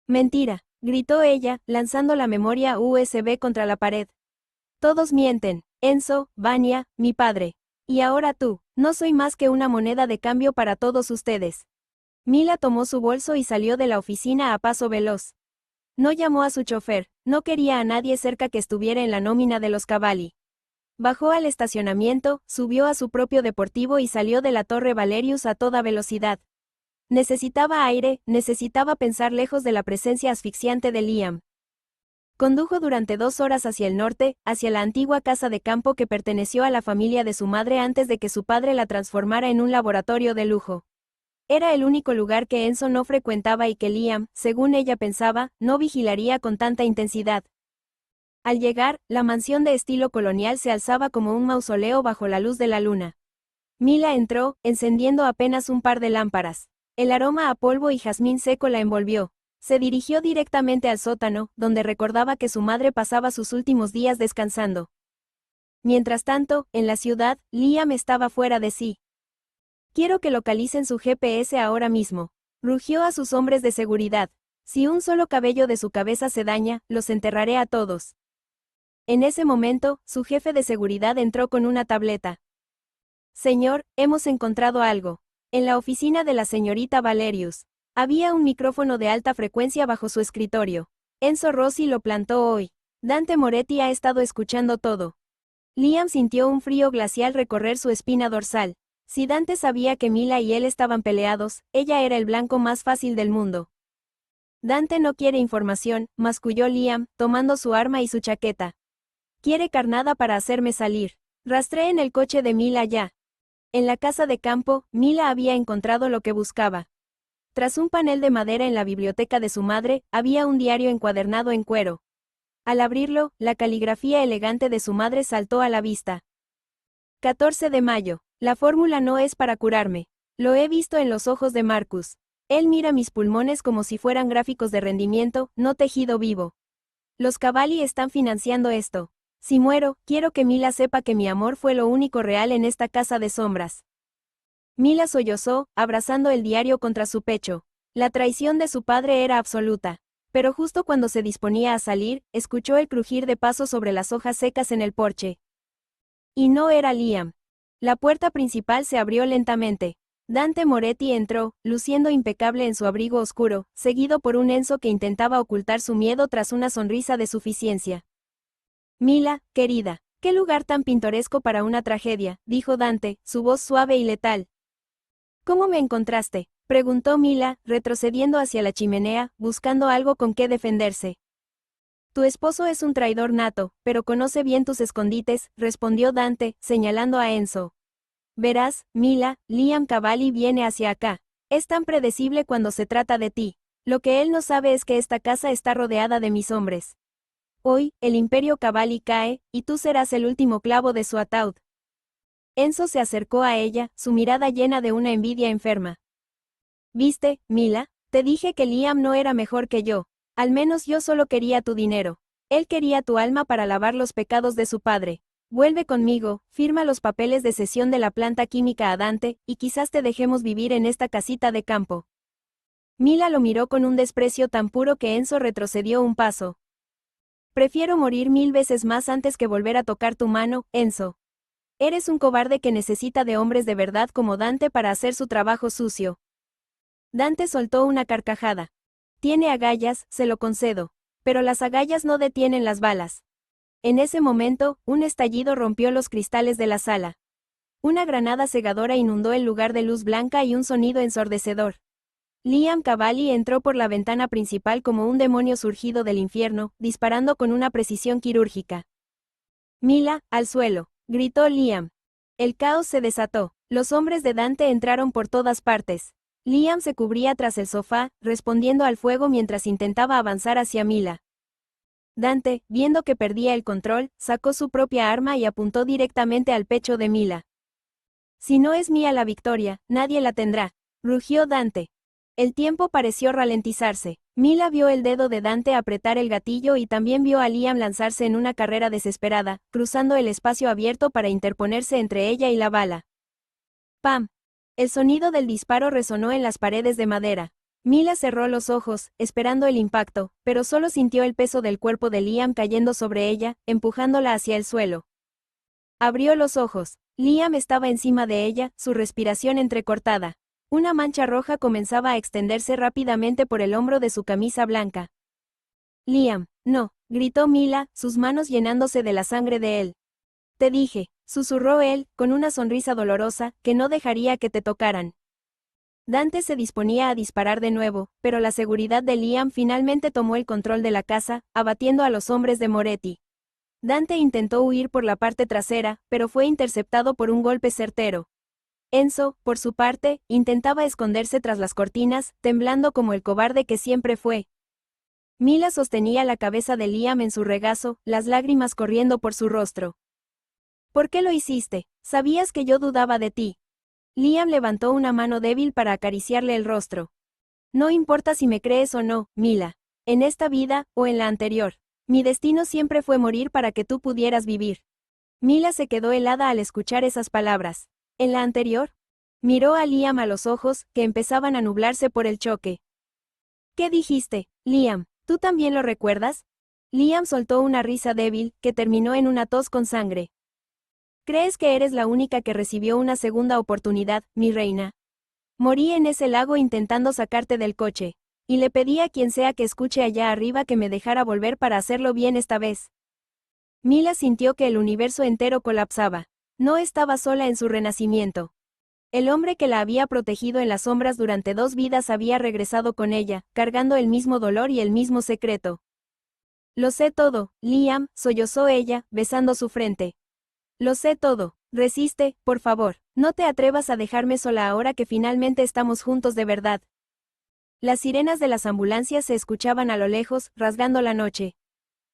«Mentira», gritó ella, lanzando la memoria USB contra la pared. «Todos mienten. Enzo, Vania, mi padre. Y ahora tú. No soy más que una moneda de cambio para todos ustedes». Mila tomó su bolso y salió de la oficina a paso veloz. No llamó a su chofer, no quería a nadie cerca que estuviera en la nómina de los Cavalli. Bajó al estacionamiento, subió a su propio deportivo y salió de la Torre Valerius a toda velocidad. Necesitaba aire, necesitaba pensar lejos de la presencia asfixiante de Liam. Condujo durante 2 horas hacia el norte, hacia la antigua casa de campo que perteneció a la familia de su madre antes de que su padre la transformara en un laboratorio de lujo. Era el único lugar que Enzo no frecuentaba y que Liam, según ella pensaba, no vigilaría con tanta intensidad. Al llegar, la mansión de estilo colonial se alzaba como un mausoleo bajo la luz de la luna. Mila entró, encendiendo apenas un par de lámparas. El aroma a polvo y jazmín seco la envolvió. Se dirigió directamente al sótano, donde recordaba que su madre pasaba sus últimos días descansando. Mientras tanto, en la ciudad, Liam estaba fuera de sí. Quiero que localicen su GPS ahora mismo. Rugió a sus hombres de seguridad. Si un solo cabello de su cabeza se daña, los enterraré a todos. En ese momento, su jefe de seguridad entró con una tableta. Señor, hemos encontrado algo. En la oficina de la señorita Valerius. Había un micrófono de alta frecuencia bajo su escritorio. Enzo Rossi lo plantó hoy. Dante Moretti ha estado escuchando todo. Liam sintió un frío glacial recorrer su espina dorsal. Si Dante sabía que Mila y él estaban peleados, ella era el blanco más fácil del mundo. Dante no quiere información, masculló Liam, tomando su arma y su chaqueta. Quiere carnada para hacerme salir. Rastreen el coche de Mila ya. En la casa de campo, Mila había encontrado lo que buscaba. Tras un panel de madera en la biblioteca de su madre, había un diario encuadernado en cuero. Al abrirlo, la caligrafía elegante de su madre saltó a la vista. 14 de mayo. La fórmula no es para curarme. Lo he visto en los ojos de Marcus. Él mira mis pulmones como si fueran gráficos de rendimiento, no tejido vivo. Los Cavalli están financiando esto. Si muero, quiero que Mila sepa que mi amor fue lo único real en esta casa de sombras. Mila sollozó, abrazando el diario contra su pecho. La traición de su padre era absoluta. Pero justo cuando se disponía a salir, escuchó el crujir de pasos sobre las hojas secas en el porche. Y no era Liam. La puerta principal se abrió lentamente. Dante Moretti entró, luciendo impecable en su abrigo oscuro, seguido por un Enzo que intentaba ocultar su miedo tras una sonrisa de suficiencia. Mila, querida, qué lugar tan pintoresco para una tragedia, dijo Dante, su voz suave y letal. ¿Cómo me encontraste?, preguntó Mila, retrocediendo hacia la chimenea, buscando algo con qué defenderse. Tu esposo es un traidor nato, pero conoce bien tus escondites, respondió Dante, señalando a Enzo. Verás, Mila, Liam Cavalli viene hacia acá. Es tan predecible cuando se trata de ti. Lo que él no sabe es que esta casa está rodeada de mis hombres. Hoy, el Imperio Cavalli cae, y tú serás el último clavo de su ataúd. Enzo se acercó a ella, su mirada llena de una envidia enferma. ¿Viste, Mila? Te dije que Liam no era mejor que yo. Al menos yo solo quería tu dinero. Él quería tu alma para lavar los pecados de su padre. Vuelve conmigo, firma los papeles de cesión de la planta química a Dante, y quizás te dejemos vivir en esta casita de campo. Mila lo miró con un desprecio tan puro que Enzo retrocedió un paso. Prefiero morir 1000 veces más antes que volver a tocar tu mano, Enzo. Eres un cobarde que necesita de hombres de verdad como Dante para hacer su trabajo sucio. Dante soltó una carcajada. Tiene agallas, se lo concedo. Pero las agallas no detienen las balas. En ese momento, un estallido rompió los cristales de la sala. Una granada cegadora inundó el lugar de luz blanca y un sonido ensordecedor. Liam Cavalli entró por la ventana principal como un demonio surgido del infierno, disparando con una precisión quirúrgica. Mila, al suelo, gritó Liam. El caos se desató. Los hombres de Dante entraron por todas partes. Liam se cubría tras el sofá, respondiendo al fuego mientras intentaba avanzar hacia Mila. Dante, viendo que perdía el control, sacó su propia arma y apuntó directamente al pecho de Mila. Si no es mía la victoria, nadie la tendrá, rugió Dante. El tiempo pareció ralentizarse. Mila vio el dedo de Dante apretar el gatillo y también vio a Liam lanzarse en una carrera desesperada, cruzando el espacio abierto para interponerse entre ella y la bala. ¡Pam! El sonido del disparo resonó en las paredes de madera. Mila cerró los ojos, esperando el impacto, pero solo sintió el peso del cuerpo de Liam cayendo sobre ella, empujándola hacia el suelo. Abrió los ojos. Liam estaba encima de ella, su respiración entrecortada. Una mancha roja comenzaba a extenderse rápidamente por el hombro de su camisa blanca. Liam, no, gritó Mila, sus manos llenándose de la sangre de él. Te dije, susurró él, con una sonrisa dolorosa, que no dejaría que te tocaran. Dante se disponía a disparar de nuevo, pero la seguridad de Liam finalmente tomó el control de la casa, abatiendo a los hombres de Moretti. Dante intentó huir por la parte trasera, pero fue interceptado por un golpe certero. Enzo, por su parte, intentaba esconderse tras las cortinas, temblando como el cobarde que siempre fue. Mila sostenía la cabeza de Liam en su regazo, las lágrimas corriendo por su rostro. ¿Por qué lo hiciste? Sabías que yo dudaba de ti. Liam levantó una mano débil para acariciarle el rostro. No importa si me crees o no, Mila. En esta vida, o en la anterior. Mi destino siempre fue morir para que tú pudieras vivir. Mila se quedó helada al escuchar esas palabras. ¿En la anterior? Miró a Liam a los ojos, que empezaban a nublarse por el choque. ¿Qué dijiste, Liam? ¿Tú también lo recuerdas? Liam soltó una risa débil, que terminó en una tos con sangre. ¿Crees que eres la única que recibió una segunda oportunidad, mi reina? Morí en ese lago intentando sacarte del coche. Y le pedí a quien sea que escuche allá arriba que me dejara volver para hacerlo bien esta vez. Mila sintió que el universo entero colapsaba. No estaba sola en su renacimiento. El hombre que la había protegido en las sombras durante 2 vidas había regresado con ella, cargando el mismo dolor y el mismo secreto. Lo sé todo, Liam, sollozó ella, besando su frente. Lo sé todo. Resiste, por favor. No te atrevas a dejarme sola ahora que finalmente estamos juntos de verdad. Las sirenas de las ambulancias se escuchaban a lo lejos, rasgando la noche.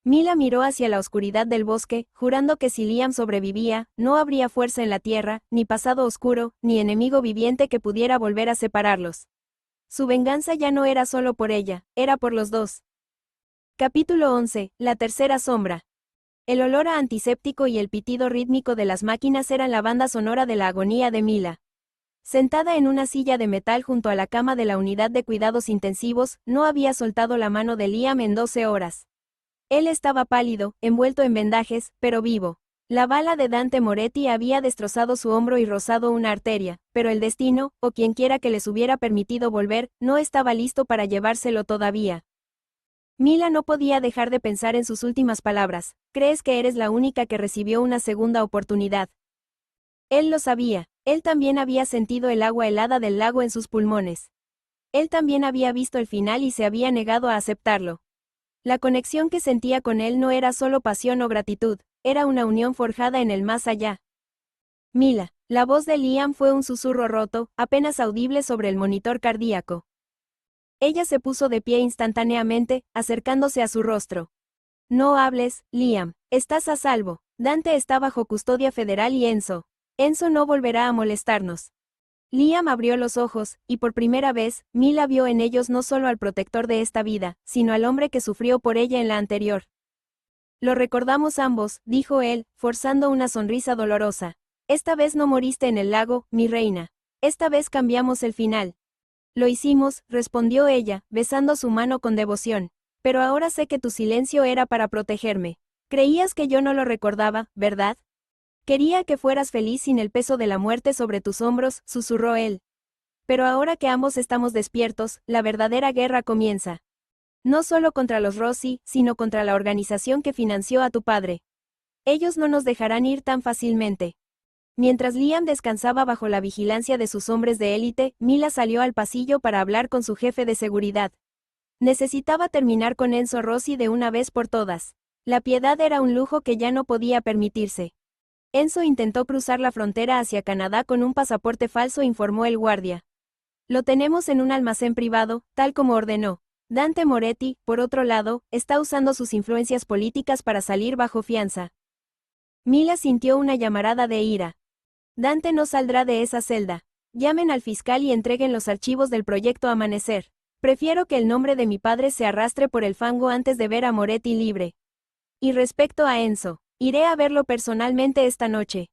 Mila miró hacia la oscuridad del bosque, jurando que si Liam sobrevivía, no habría fuerza en la tierra, ni pasado oscuro, ni enemigo viviente que pudiera volver a separarlos. Su venganza ya no era solo por ella, era por los dos. Capítulo 11, la tercera sombra. El olor a antiséptico y el pitido rítmico de las máquinas eran la banda sonora de la agonía de Mila. Sentada en una silla de metal junto a la cama de la unidad de cuidados intensivos, no había soltado la mano de Liam en 12 horas. Él estaba pálido, envuelto en vendajes, pero vivo. La bala de Dante Moretti había destrozado su hombro y rozado una arteria, pero el destino, o quienquiera que les hubiera permitido volver, no estaba listo para llevárselo todavía. Mila no podía dejar de pensar en sus últimas palabras. ¿Crees que eres la única que recibió una segunda oportunidad? Él lo sabía. Él también había sentido el agua helada del lago en sus pulmones. Él también había visto el final y se había negado a aceptarlo. La conexión que sentía con él no era solo pasión o gratitud, era una unión forjada en el más allá. Mila. La voz de Liam fue un susurro roto, apenas audible sobre el monitor cardíaco. Ella se puso de pie instantáneamente, acercándose a su rostro. No hables, Liam. Estás a salvo. Dante está bajo custodia federal y Enzo no volverá a molestarnos. Liam abrió los ojos, y por primera vez, Mila vio en ellos no solo al protector de esta vida, sino al hombre que sufrió por ella en la anterior. Lo recordamos ambos, dijo él, forzando una sonrisa dolorosa. Esta vez no moriste en el lago, mi reina. Esta vez cambiamos el final. Lo hicimos, respondió ella, besando su mano con devoción. Pero ahora sé que tu silencio era para protegerme. Creías que yo no lo recordaba, ¿verdad? Quería que fueras feliz sin el peso de la muerte sobre tus hombros, susurró él. Pero ahora que ambos estamos despiertos, la verdadera guerra comienza. No solo contra los Rossi, sino contra la organización que financió a tu padre. Ellos no nos dejarán ir tan fácilmente. Mientras Liam descansaba bajo la vigilancia de sus hombres de élite, Mila salió al pasillo para hablar con su jefe de seguridad. Necesitaba terminar con Enzo Rossi de una vez por todas. La piedad era un lujo que ya no podía permitirse. Enzo intentó cruzar la frontera hacia Canadá con un pasaporte falso, informó el guardia. Lo tenemos en un almacén privado, tal como ordenó. Dante Moretti, por otro lado, está usando sus influencias políticas para salir bajo fianza. Mila sintió una llamarada de ira. Dante no saldrá de esa celda. Llamen al fiscal y entreguen los archivos del proyecto Amanecer. Prefiero que el nombre de mi padre se arrastre por el fango antes de ver a Moretti libre. Y respecto a Enzo, iré a verlo personalmente esta noche.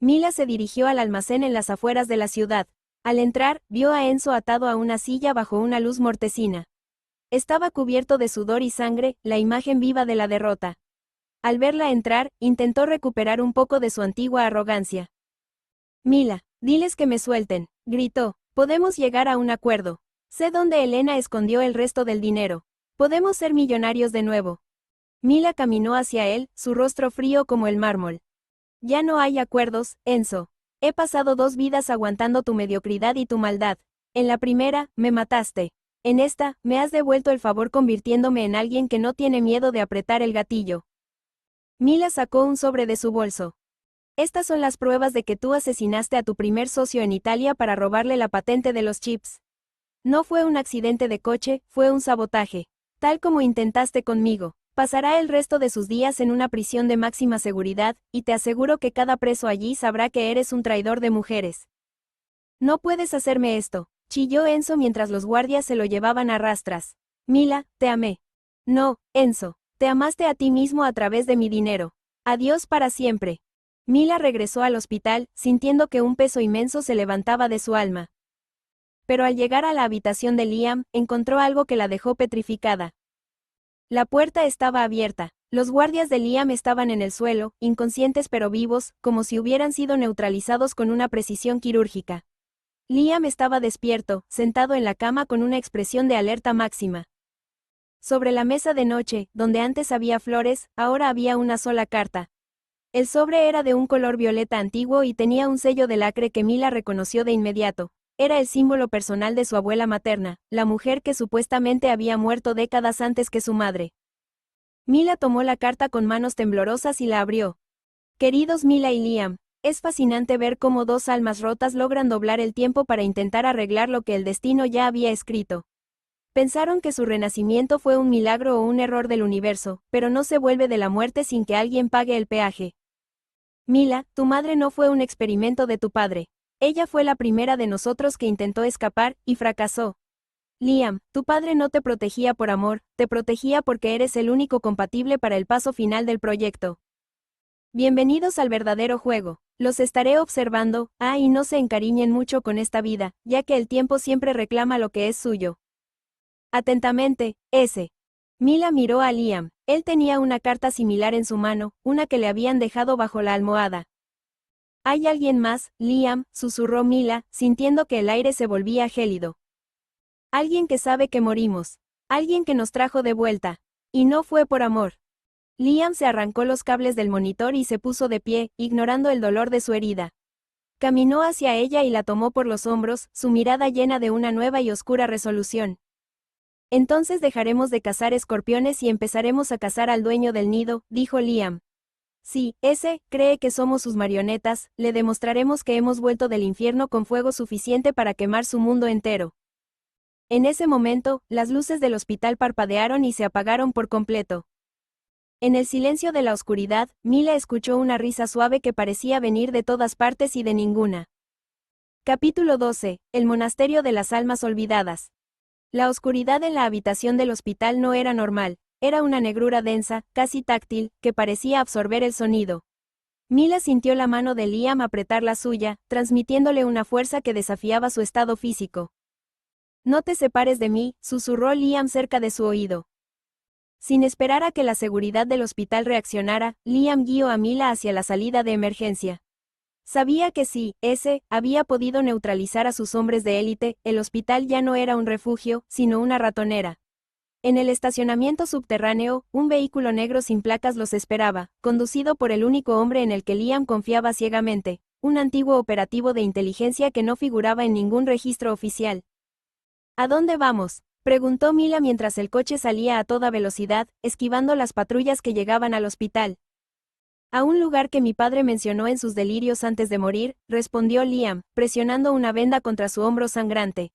Mila se dirigió al almacén en las afueras de la ciudad. Al entrar, vio a Enzo atado a una silla bajo una luz mortecina. Estaba cubierto de sudor y sangre, la imagen viva de la derrota. Al verla entrar, intentó recuperar un poco de su antigua arrogancia. Mila, diles que me suelten, gritó. Podemos llegar a un acuerdo. Sé dónde Elena escondió el resto del dinero. Podemos ser millonarios de nuevo. Mila caminó hacia él, su rostro frío como el mármol. Ya no hay acuerdos, Enzo. He pasado 2 vidas aguantando tu mediocridad y tu maldad. En la primera, me mataste. En esta, me has devuelto el favor convirtiéndome en alguien que no tiene miedo de apretar el gatillo. Mila sacó un sobre de su bolso. Estas son las pruebas de que tú asesinaste a tu primer socio en Italia para robarle la patente de los chips. No fue un accidente de coche, fue un sabotaje. Tal como intentaste conmigo. Pasará el resto de sus días en una prisión de máxima seguridad, y te aseguro que cada preso allí sabrá que eres un traidor de mujeres. No puedes hacerme esto, chilló Enzo mientras los guardias se lo llevaban a rastras. Mila, te amé. No, Enzo, te amaste a ti mismo a través de mi dinero. Adiós para siempre. Mila regresó al hospital, sintiendo que un peso inmenso se levantaba de su alma. Pero al llegar a la habitación de Liam, encontró algo que la dejó petrificada. La puerta estaba abierta. Los guardias de Liam estaban en el suelo, inconscientes pero vivos, como si hubieran sido neutralizados con una precisión quirúrgica. Liam estaba despierto, sentado en la cama con una expresión de alerta máxima. Sobre la mesa de noche, donde antes había flores, ahora había una sola carta. El sobre era de un color violeta antiguo y tenía un sello de lacre que Mila reconoció de inmediato. Era el símbolo personal de su abuela materna, la mujer que supuestamente había muerto décadas antes que su madre. Mila tomó la carta con manos temblorosas y la abrió. Queridos Mila y Liam, es fascinante ver cómo dos almas rotas logran doblar el tiempo para intentar arreglar lo que el destino ya había escrito. Pensaron que su renacimiento fue un milagro o un error del universo, pero no se vuelve de la muerte sin que alguien pague el peaje. Mila, tu madre no fue un experimento de tu padre. Ella fue la primera de nosotros que intentó escapar, y fracasó. Liam, tu padre no te protegía por amor, te protegía porque eres el único compatible para el paso final del proyecto. Bienvenidos al verdadero juego. Los estaré observando, y no se encariñen mucho con esta vida, ya que el tiempo siempre reclama lo que es suyo. Atentamente, S. Mila miró a Liam. Él tenía una carta similar en su mano, una que le habían dejado bajo la almohada. ¿Hay alguien más, Liam?, susurró Mila, sintiendo que el aire se volvía gélido. Alguien que sabe que morimos. Alguien que nos trajo de vuelta. Y no fue por amor. Liam se arrancó los cables del monitor y se puso de pie, ignorando el dolor de su herida. Caminó hacia ella y la tomó por los hombros, su mirada llena de una nueva y oscura resolución. Entonces dejaremos de cazar escorpiones y empezaremos a cazar al dueño del nido, dijo Liam. Si ese cree que somos sus marionetas, le demostraremos que hemos vuelto del infierno con fuego suficiente para quemar su mundo entero. En ese momento, las luces del hospital parpadearon y se apagaron por completo. En el silencio de la oscuridad, Mila escuchó una risa suave que parecía venir de todas partes y de ninguna. Capítulo 12. El monasterio de las almas olvidadas. La oscuridad en la habitación del hospital no era normal. Era una negrura densa, casi táctil, que parecía absorber el sonido. Mila sintió la mano de Liam apretar la suya, transmitiéndole una fuerza que desafiaba su estado físico. No te separes de mí, susurró Liam cerca de su oído. Sin esperar a que la seguridad del hospital reaccionara, Liam guió a Mila hacia la salida de emergencia. Sabía que si ese había podido neutralizar a sus hombres de élite, el hospital ya no era un refugio, sino una ratonera. En el estacionamiento subterráneo, un vehículo negro sin placas los esperaba, conducido por el único hombre en el que Liam confiaba ciegamente, un antiguo operativo de inteligencia que no figuraba en ningún registro oficial. ¿A dónde vamos?, preguntó Mila mientras el coche salía a toda velocidad, esquivando las patrullas que llegaban al hospital. A un lugar que mi padre mencionó en sus delirios antes de morir, respondió Liam, presionando una venda contra su hombro sangrante.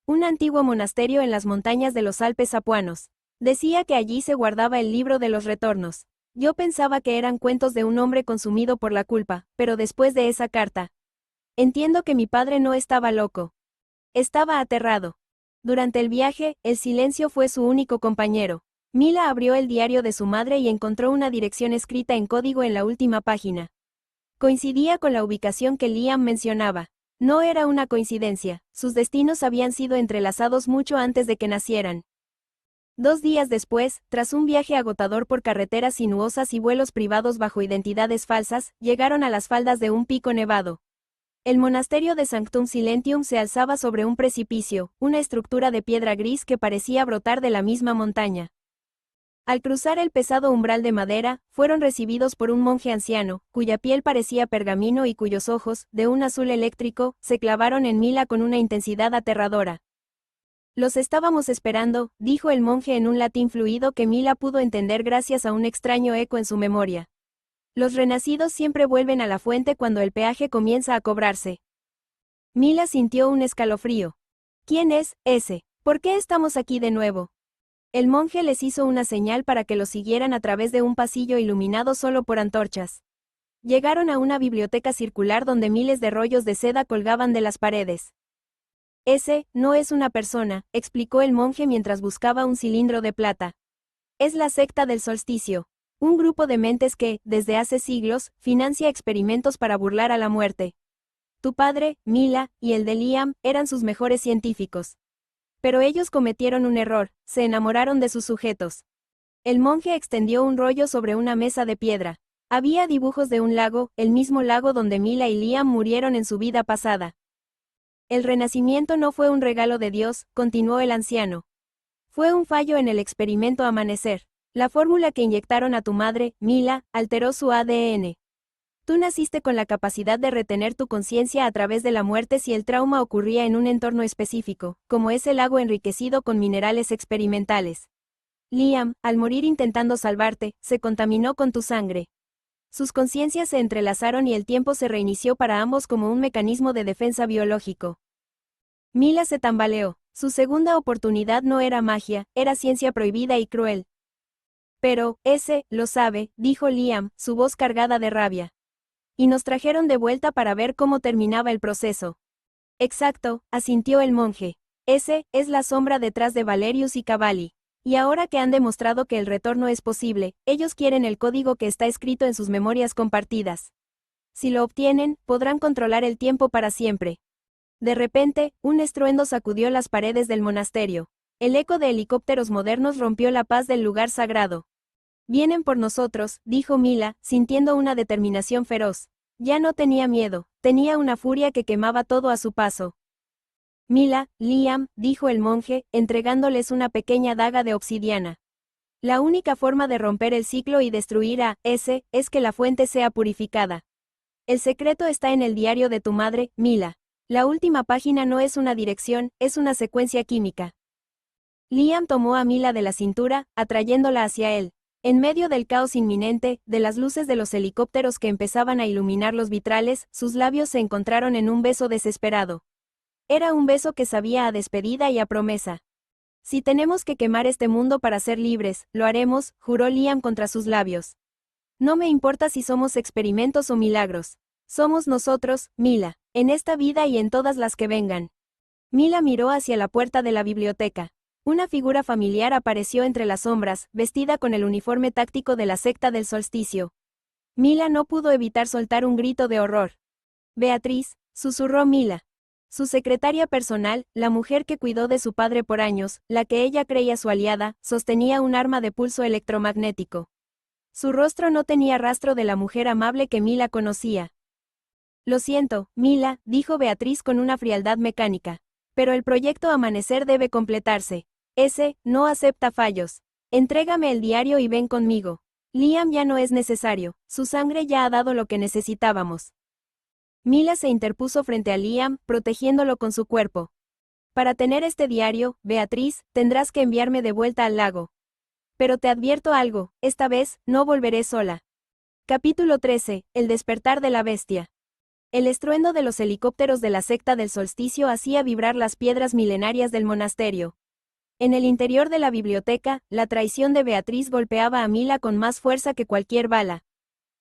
Un antiguo monasterio en las montañas de los Alpes sapuanos. Decía que allí se guardaba el libro de los retornos. Yo pensaba que eran cuentos de un hombre consumido por la culpa, pero después de esa carta. Entiendo que mi padre no estaba loco. Estaba aterrado. Durante el viaje, el silencio fue su único compañero. Mila abrió el diario de su madre y encontró una dirección escrita en código en la última página. Coincidía con la ubicación que Liam mencionaba. No era una coincidencia, sus destinos habían sido entrelazados mucho antes de que nacieran. 2 días después, tras un viaje agotador por carreteras sinuosas y vuelos privados bajo identidades falsas, llegaron a las faldas de un pico nevado. El monasterio de Sanctum Silentium se alzaba sobre un precipicio, una estructura de piedra gris que parecía brotar de la misma montaña. Al cruzar el pesado umbral de madera, fueron recibidos por un monje anciano, cuya piel parecía pergamino y cuyos ojos, de un azul eléctrico, se clavaron en Mila con una intensidad aterradora. Los estábamos esperando, dijo el monje en un latín fluido que Mila pudo entender gracias a un extraño eco en su memoria. Los renacidos siempre vuelven a la fuente cuando el peaje comienza a cobrarse. Mila sintió un escalofrío. ¿Quién es ese? ¿Por qué estamos aquí de nuevo? El monje les hizo una señal para que los siguieran a través de un pasillo iluminado solo por antorchas. Llegaron a una biblioteca circular donde miles de rollos de seda colgaban de las paredes. Ese no es una persona, explicó el monje mientras buscaba un cilindro de plata. Es la secta del solsticio. Un grupo de mentes que, desde hace siglos, financia experimentos para burlar a la muerte. Tu padre, Mila, y el de Liam, eran sus mejores científicos. Pero ellos cometieron un error, se enamoraron de sus sujetos. El monje extendió un rollo sobre una mesa de piedra. Había dibujos de un lago, el mismo lago donde Mila y Liam murieron en su vida pasada. El renacimiento no fue un regalo de Dios, continuó el anciano. Fue un fallo en el experimento Amanecer. La fórmula que inyectaron a tu madre, Mila, alteró su ADN. Tú naciste con la capacidad de retener tu conciencia a través de la muerte si el trauma ocurría en un entorno específico, como ese lago enriquecido con minerales experimentales. Liam, al morir intentando salvarte, se contaminó con tu sangre. Sus conciencias se entrelazaron y el tiempo se reinició para ambos como un mecanismo de defensa biológico. Mila se tambaleó. Su segunda oportunidad no era magia, era ciencia prohibida y cruel. Pero, ese, lo sabe, dijo Liam, su voz cargada de rabia. Y nos trajeron de vuelta para ver cómo terminaba el proceso. Exacto, asintió el monje. Ese, es la sombra detrás de Valerius y Cavalli. Y ahora que han demostrado que el retorno es posible, ellos quieren el código que está escrito en sus memorias compartidas. Si lo obtienen, podrán controlar el tiempo para siempre. De repente, un estruendo sacudió las paredes del monasterio. El eco de helicópteros modernos rompió la paz del lugar sagrado. Vienen por nosotros, dijo Mila, sintiendo una determinación feroz. Ya no tenía miedo, tenía una furia que quemaba todo a su paso. Mila, Liam, dijo el monje, entregándoles una pequeña daga de obsidiana. La única forma de romper el ciclo y destruir a ese es que la fuente sea purificada. El secreto está en el diario de tu madre, Mila. La última página no es una dirección, es una secuencia química. Liam tomó a Mila de la cintura, atrayéndola hacia él. En medio del caos inminente, de las luces de los helicópteros que empezaban a iluminar los vitrales, sus labios se encontraron en un beso desesperado. Era un beso que sabía a despedida y a promesa. Si tenemos que quemar este mundo para ser libres, lo haremos, juró Liam contra sus labios. No me importa si somos experimentos o milagros. Somos nosotros, Mila, en esta vida y en todas las que vengan. Mila miró hacia la puerta de la biblioteca. Una figura familiar apareció entre las sombras, vestida con el uniforme táctico de la secta del solsticio. Mila no pudo evitar soltar un grito de horror. Beatriz, susurró Mila. Su secretaria personal, la mujer que cuidó de su padre por años, la que ella creía su aliada, sostenía un arma de pulso electromagnético. Su rostro no tenía rastro de la mujer amable que Mila conocía. Lo siento, Mila, dijo Beatriz con una frialdad mecánica. Pero el proyecto Amanecer debe completarse. Ese, no acepta fallos. Entrégame el diario y ven conmigo. Liam ya no es necesario, su sangre ya ha dado lo que necesitábamos. Mila se interpuso frente a Liam, protegiéndolo con su cuerpo. Para tener este diario, Beatriz, tendrás que enviarme de vuelta al lago. Pero te advierto algo, esta vez, no volveré sola. Capítulo 13, El despertar de la bestia. El estruendo de los helicópteros de la secta del solsticio hacía vibrar las piedras milenarias del monasterio. En el interior de la biblioteca, la traición de Beatriz golpeaba a Mila con más fuerza que cualquier bala.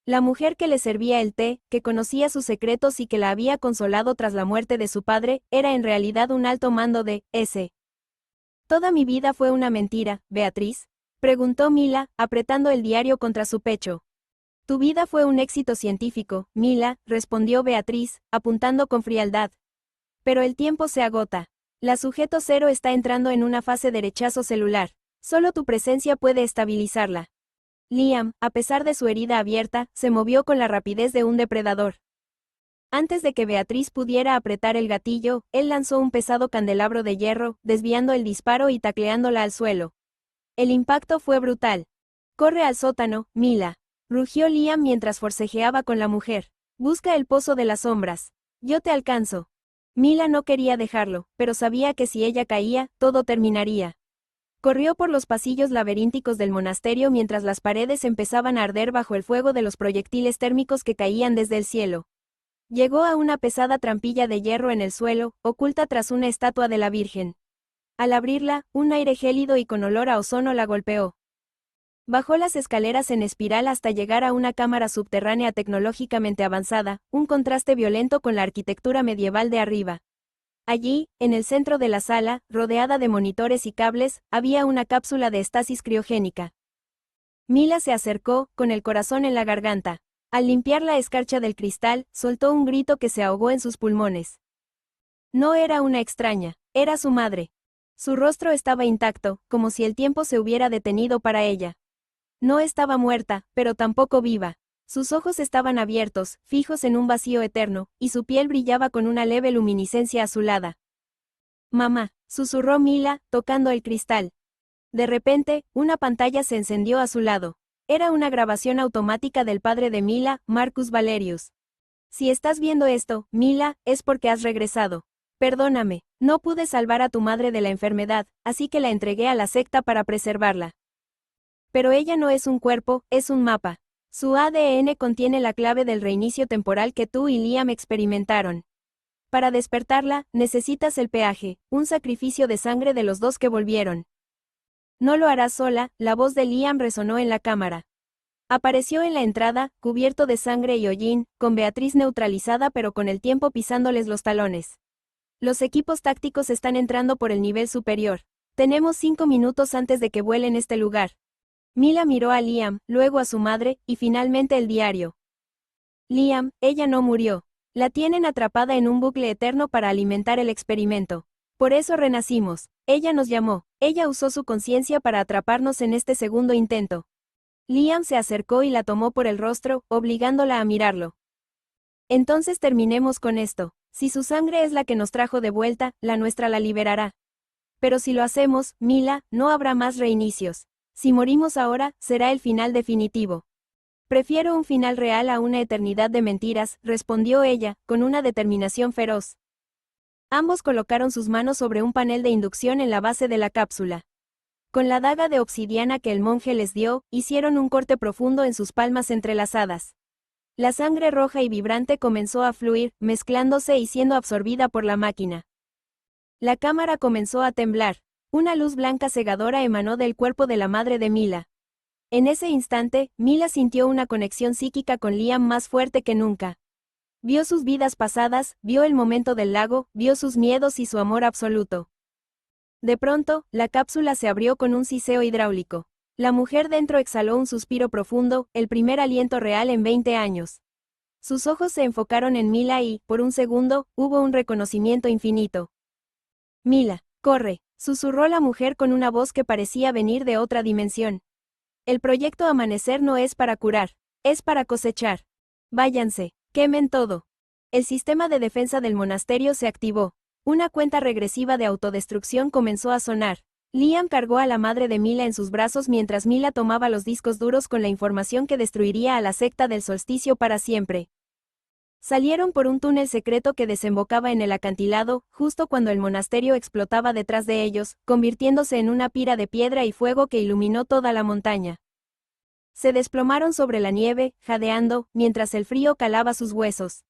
La mujer que le servía el té, que conocía sus secretos y que la había consolado tras la muerte de su padre, era en realidad un alto mando de S. ¿Toda mi vida fue una mentira, Beatriz?, preguntó Mila, apretando el diario contra su pecho. Tu vida fue un éxito científico, Mila, respondió Beatriz, apuntando con frialdad. Pero el tiempo se agota. La sujeto cero está entrando en una fase de rechazo celular. Solo tu presencia puede estabilizarla. Liam, a pesar de su herida abierta, se movió con la rapidez de un depredador. Antes de que Beatriz pudiera apretar el gatillo, él lanzó un pesado candelabro de hierro, desviando el disparo y tacleándola al suelo. El impacto fue brutal. Corre al sótano, Mila. Rugió Liam mientras forcejeaba con la mujer. Busca el pozo de las sombras. Yo te alcanzo. Mila no quería dejarlo, pero sabía que si ella caía, todo terminaría. Corrió por los pasillos laberínticos del monasterio mientras las paredes empezaban a arder bajo el fuego de los proyectiles térmicos que caían desde el cielo. Llegó a una pesada trampilla de hierro en el suelo, oculta tras una estatua de la Virgen. Al abrirla, un aire gélido y con olor a ozono la golpeó. Bajó las escaleras en espiral hasta llegar a una cámara subterránea tecnológicamente avanzada, un contraste violento con la arquitectura medieval de arriba. Allí, en el centro de la sala, rodeada de monitores y cables, había una cápsula de estasis criogénica. Mila se acercó, con el corazón en la garganta. Al limpiar la escarcha del cristal, soltó un grito que se ahogó en sus pulmones. No era una extraña, era su madre. Su rostro estaba intacto, como si el tiempo se hubiera detenido para ella. No estaba muerta, pero tampoco viva. Sus ojos estaban abiertos, fijos en un vacío eterno, y su piel brillaba con una leve luminiscencia azulada. «Mamá», susurró Mila, tocando el cristal. De repente, una pantalla se encendió a su lado. Era una grabación automática del padre de Mila, Marcus Valerius. «Si estás viendo esto, Mila, es porque has regresado. Perdóname, no pude salvar a tu madre de la enfermedad, así que la entregué a la secta para preservarla. Pero ella no es un cuerpo, es un mapa. Su ADN contiene la clave del reinicio temporal que tú y Liam experimentaron. Para despertarla, necesitas el peaje, un sacrificio de sangre de los dos que volvieron. No lo harás sola», la voz de Liam resonó en la cámara. Apareció en la entrada, cubierto de sangre y hollín, con Beatriz neutralizada pero con el tiempo pisándoles los talones. «Los equipos tácticos están entrando por el nivel superior. Tenemos 5 minutos antes de que vuelen este lugar». Mila miró a Liam, luego a su madre, y finalmente el diario. «Liam, ella no murió. La tienen atrapada en un bucle eterno para alimentar el experimento. Por eso renacimos. Ella nos llamó. Ella usó su conciencia para atraparnos en este segundo intento». Liam se acercó y la tomó por el rostro, obligándola a mirarlo. «Entonces terminemos con esto. Si su sangre es la que nos trajo de vuelta, la nuestra la liberará. Pero si lo hacemos, Mila, no habrá más reinicios. Si morimos ahora, será el final definitivo». «Prefiero un final real a una eternidad de mentiras», respondió ella, con una determinación feroz. Ambos colocaron sus manos sobre un panel de inducción en la base de la cápsula. Con la daga de obsidiana que el monje les dio, hicieron un corte profundo en sus palmas entrelazadas. La sangre roja y vibrante comenzó a fluir, mezclándose y siendo absorbida por la máquina. La cámara comenzó a temblar. Una luz blanca cegadora emanó del cuerpo de la madre de Mila. En ese instante, Mila sintió una conexión psíquica con Liam más fuerte que nunca. Vio sus vidas pasadas, vio el momento del lago, vio sus miedos y su amor absoluto. De pronto, la cápsula se abrió con un siseo hidráulico. La mujer dentro exhaló un suspiro profundo, el primer aliento real en 20 años. Sus ojos se enfocaron en Mila y, por un segundo, hubo un reconocimiento infinito. «Mila, corre», susurró la mujer con una voz que parecía venir de otra dimensión. «El proyecto Amanecer no es para curar, es para cosechar. Váyanse, quemen todo». El sistema de defensa del monasterio se activó. Una cuenta regresiva de autodestrucción comenzó a sonar. Liam cargó a la madre de Mila en sus brazos mientras Mila tomaba los discos duros con la información que destruiría a la secta del solsticio para siempre. Salieron por un túnel secreto que desembocaba en el acantilado, justo cuando el monasterio explotaba detrás de ellos, convirtiéndose en una pira de piedra y fuego que iluminó toda la montaña. Se desplomaron sobre la nieve, jadeando, mientras el frío calaba sus huesos.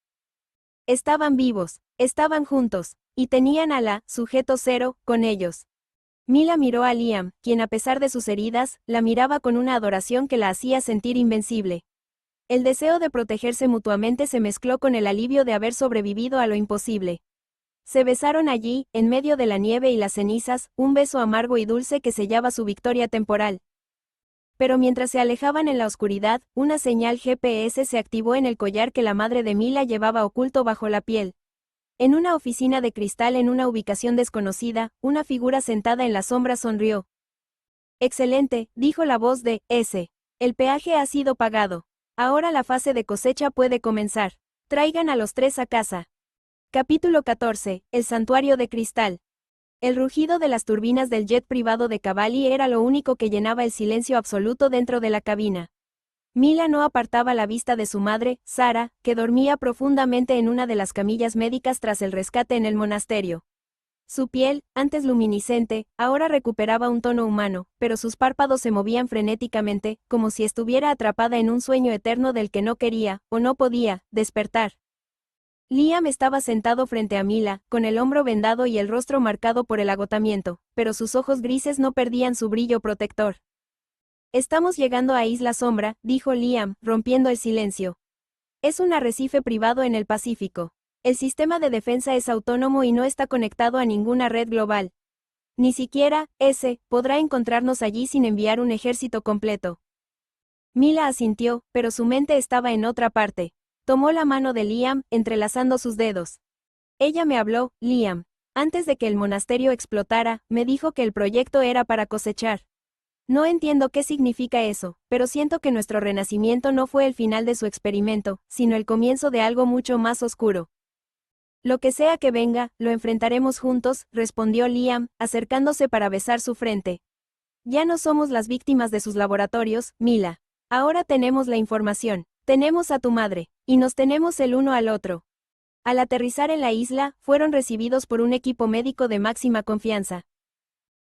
Estaban vivos, estaban juntos, y tenían a la sujeto cero con ellos. Mila miró a Liam, quien a pesar de sus heridas, la miraba con una adoración que la hacía sentir invencible. El deseo de protegerse mutuamente se mezcló con el alivio de haber sobrevivido a lo imposible. Se besaron allí, en medio de la nieve y las cenizas, un beso amargo y dulce que sellaba su victoria temporal. Pero mientras se alejaban en la oscuridad, una señal GPS se activó en el collar que la madre de Mila llevaba oculto bajo la piel. En una oficina de cristal en una ubicación desconocida, una figura sentada en la sombra sonrió. «Excelente», dijo la voz de S. «El peaje ha sido pagado. Ahora la fase de cosecha puede comenzar. Traigan a los 3 a casa». Capítulo 14. El santuario de cristal. El rugido de las turbinas del jet privado de Cavalli era lo único que llenaba el silencio absoluto dentro de la cabina. Mila no apartaba la vista de su madre, Sara, que dormía profundamente en una de las camillas médicas tras el rescate en el monasterio. Su piel, antes luminiscente, ahora recuperaba un tono humano, pero sus párpados se movían frenéticamente, como si estuviera atrapada en un sueño eterno del que no quería, o no podía, despertar. Liam estaba sentado frente a Mila, con el hombro vendado y el rostro marcado por el agotamiento, pero sus ojos grises no perdían su brillo protector. Estamos llegando a Isla Sombra, dijo Liam, rompiendo el silencio. Es un arrecife privado en el Pacífico. El sistema de defensa es autónomo y no está conectado a ninguna red global. Ni siquiera, podrá encontrarnos allí sin enviar un ejército completo. Mila asintió, pero su mente estaba en otra parte. Tomó la mano de Liam, entrelazando sus dedos. Ella me habló, Liam. Antes de que el monasterio explotara, me dijo que el proyecto era para cosechar. No entiendo qué significa eso, pero siento que nuestro renacimiento no fue el final de su experimento, sino el comienzo de algo mucho más oscuro. Lo que sea que venga, lo enfrentaremos juntos, respondió Liam, acercándose para besar su frente. Ya no somos las víctimas de sus laboratorios, Mila. Ahora tenemos la información, tenemos a tu madre, y nos tenemos el uno al otro. Al aterrizar en la isla, fueron recibidos por un equipo médico de máxima confianza.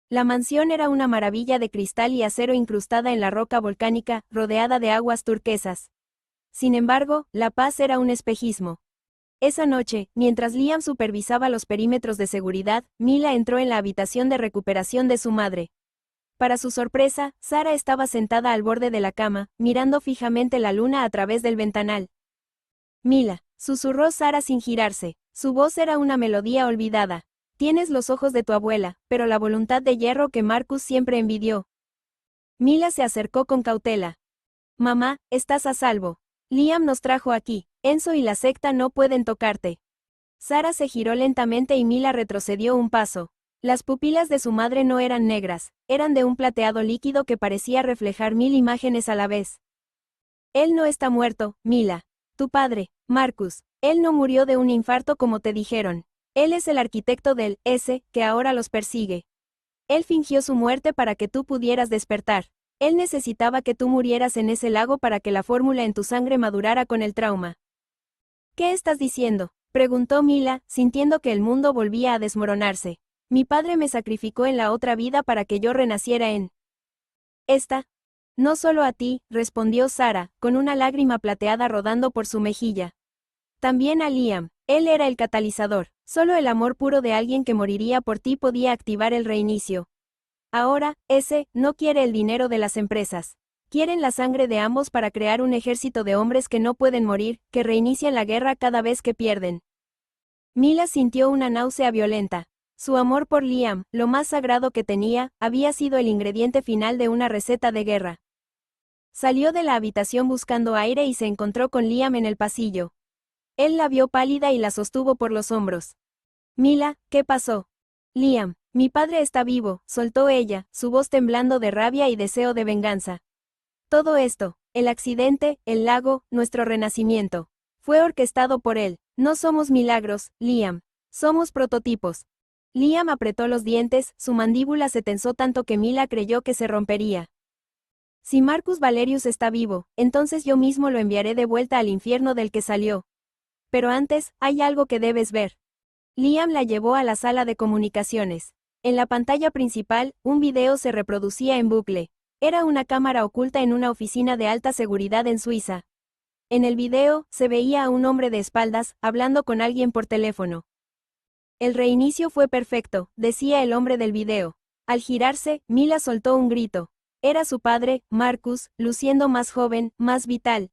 La mansión era una maravilla de cristal y acero incrustada en la roca volcánica, rodeada de aguas turquesas. Sin embargo, la paz era un espejismo. Esa noche, mientras Liam supervisaba los perímetros de seguridad, Mila entró en la habitación de recuperación de su madre. Para su sorpresa, Sara estaba sentada al borde de la cama, mirando fijamente la luna a través del ventanal. Mila, susurró Sara sin girarse. Su voz era una melodía olvidada. Tienes los ojos de tu abuela, pero la voluntad de hierro que Marcus siempre envidió. Mila se acercó con cautela. Mamá, estás a salvo. Liam nos trajo aquí. Enzo y la secta no pueden tocarte. Sara se giró lentamente y Mila retrocedió un paso. Las pupilas de su madre no eran negras, eran de un plateado líquido que parecía reflejar 1000 imágenes a la vez. Él no está muerto, Mila. Tu padre, Marcus, él no murió de un infarto como te dijeron. Él es el arquitecto del que ahora los persigue. Él fingió su muerte para que tú pudieras despertar. Él necesitaba que tú murieras en ese lago para que la fórmula en tu sangre madurara con el trauma. ¿Qué estás diciendo?, preguntó Mila, sintiendo que el mundo volvía a desmoronarse. Mi padre me sacrificó en la otra vida para que yo renaciera en esta. No solo a ti, respondió Sara, con una lágrima plateada rodando por su mejilla. También a Liam. Él era el catalizador. Solo el amor puro de alguien que moriría por ti podía activar el reinicio. Ahora, no quiere el dinero de las empresas. Quieren la sangre de ambos para crear un ejército de hombres que no pueden morir, que reinician la guerra cada vez que pierden. Mila sintió una náusea violenta. Su amor por Liam, lo más sagrado que tenía, había sido el ingrediente final de una receta de guerra. Salió de la habitación buscando aire y se encontró con Liam en el pasillo. Él la vio pálida y la sostuvo por los hombros. Mila, ¿qué pasó? Liam, mi padre está vivo, soltó ella, su voz temblando de rabia y deseo de venganza. Todo esto, el accidente, el lago, nuestro renacimiento, fue orquestado por él. No somos milagros, Liam. Somos prototipos. Liam apretó los dientes, su mandíbula se tensó tanto que Mila creyó que se rompería. Si Marcus Valerius está vivo, entonces yo mismo lo enviaré de vuelta al infierno del que salió. Pero antes, hay algo que debes ver. Liam la llevó a la sala de comunicaciones. En la pantalla principal, un video se reproducía en bucle. Era una cámara oculta en una oficina de alta seguridad en Suiza. En el video, se veía a un hombre de espaldas, hablando con alguien por teléfono. El reinicio fue perfecto, decía el hombre del video. Al girarse, Mila soltó un grito. Era su padre, Marcus, luciendo más joven, más vital.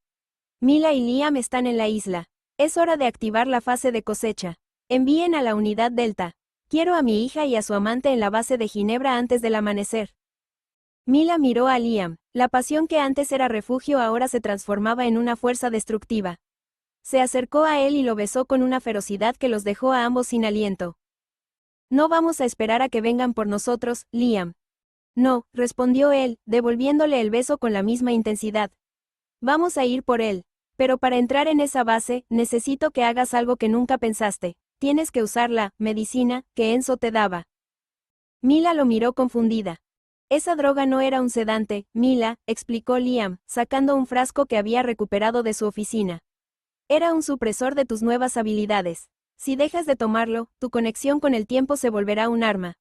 Mila y Liam están en la isla. Es hora de activar la fase de cosecha. Envíen a la unidad Delta. Quiero a mi hija y a su amante en la base de Ginebra antes del amanecer. Mila miró a Liam. La pasión que antes era refugio ahora se transformaba en una fuerza destructiva. Se acercó a él y lo besó con una ferocidad que los dejó a ambos sin aliento. No vamos a esperar a que vengan por nosotros, Liam. No, respondió él, devolviéndole el beso con la misma intensidad. Vamos a ir por él. Pero para entrar en esa base, necesito que hagas algo que nunca pensaste. Tienes que usar la medicina que Enzo te daba. Mila lo miró confundida. Esa droga no era un sedante, Mila, explicó Liam, sacando un frasco que había recuperado de su oficina. Era un supresor de tus nuevas habilidades. Si dejas de tomarlo, tu conexión con el tiempo se volverá un arma.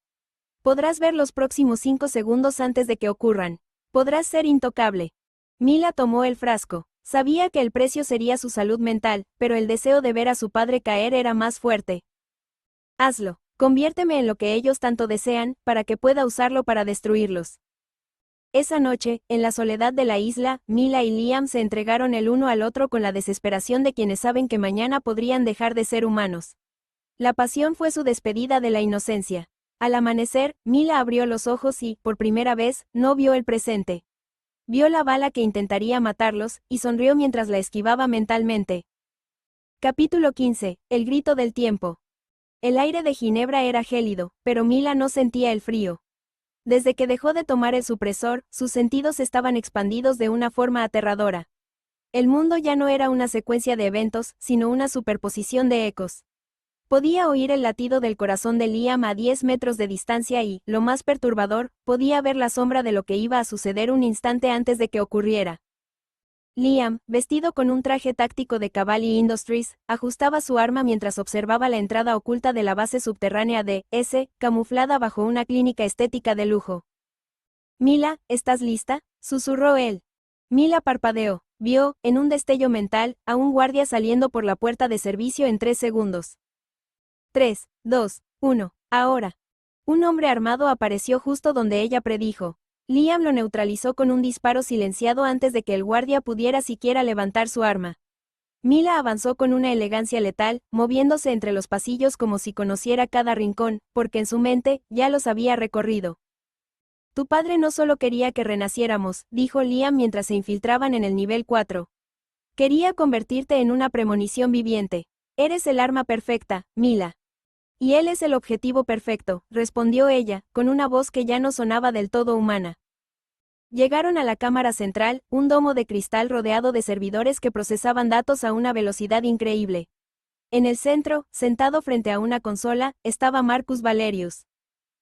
Podrás ver los próximos 5 segundos antes de que ocurran. Podrás ser intocable. Mila tomó el frasco. Sabía que el precio sería su salud mental, pero el deseo de ver a su padre caer era más fuerte. Hazlo. Conviérteme en lo que ellos tanto desean, para que pueda usarlo para destruirlos. Esa noche, en la soledad de la isla, Mila y Liam se entregaron el uno al otro con la desesperación de quienes saben que mañana podrían dejar de ser humanos. La pasión fue su despedida de la inocencia. Al amanecer, Mila abrió los ojos y, por primera vez, no vio el presente. Vio la bala que intentaría matarlos, y sonrió mientras la esquivaba mentalmente. Capítulo 15. El grito del tiempo. El aire de Ginebra era gélido, pero Mila no sentía el frío. Desde que dejó de tomar el supresor, sus sentidos estaban expandidos de una forma aterradora. El mundo ya no era una secuencia de eventos, sino una superposición de ecos. Podía oír el latido del corazón de Liam a 10 metros de distancia y, lo más perturbador, podía ver la sombra de lo que iba a suceder un instante antes de que ocurriera. Liam, vestido con un traje táctico de Cavalry Industries, ajustaba su arma mientras observaba la entrada oculta de la base subterránea de S, camuflada bajo una clínica estética de lujo. Mila, ¿estás lista?, susurró él. Mila parpadeó. Vio, en un destello mental, a un guardia saliendo por la puerta de servicio en 3 segundos. 3, 2, 1, ahora. Un hombre armado apareció justo donde ella predijo. Liam lo neutralizó con un disparo silenciado antes de que el guardia pudiera siquiera levantar su arma. Mila avanzó con una elegancia letal, moviéndose entre los pasillos como si conociera cada rincón, porque en su mente, ya los había recorrido. Tu padre no solo quería que renaciéramos, dijo Liam mientras se infiltraban en el nivel 4. Quería convertirte en una premonición viviente. Eres el arma perfecta, Mila. Y él es el objetivo perfecto, respondió ella, con una voz que ya no sonaba del todo humana. Llegaron a la cámara central, un domo de cristal rodeado de servidores que procesaban datos a una velocidad increíble. En el centro, sentado frente a una consola, estaba Marcus Valerius.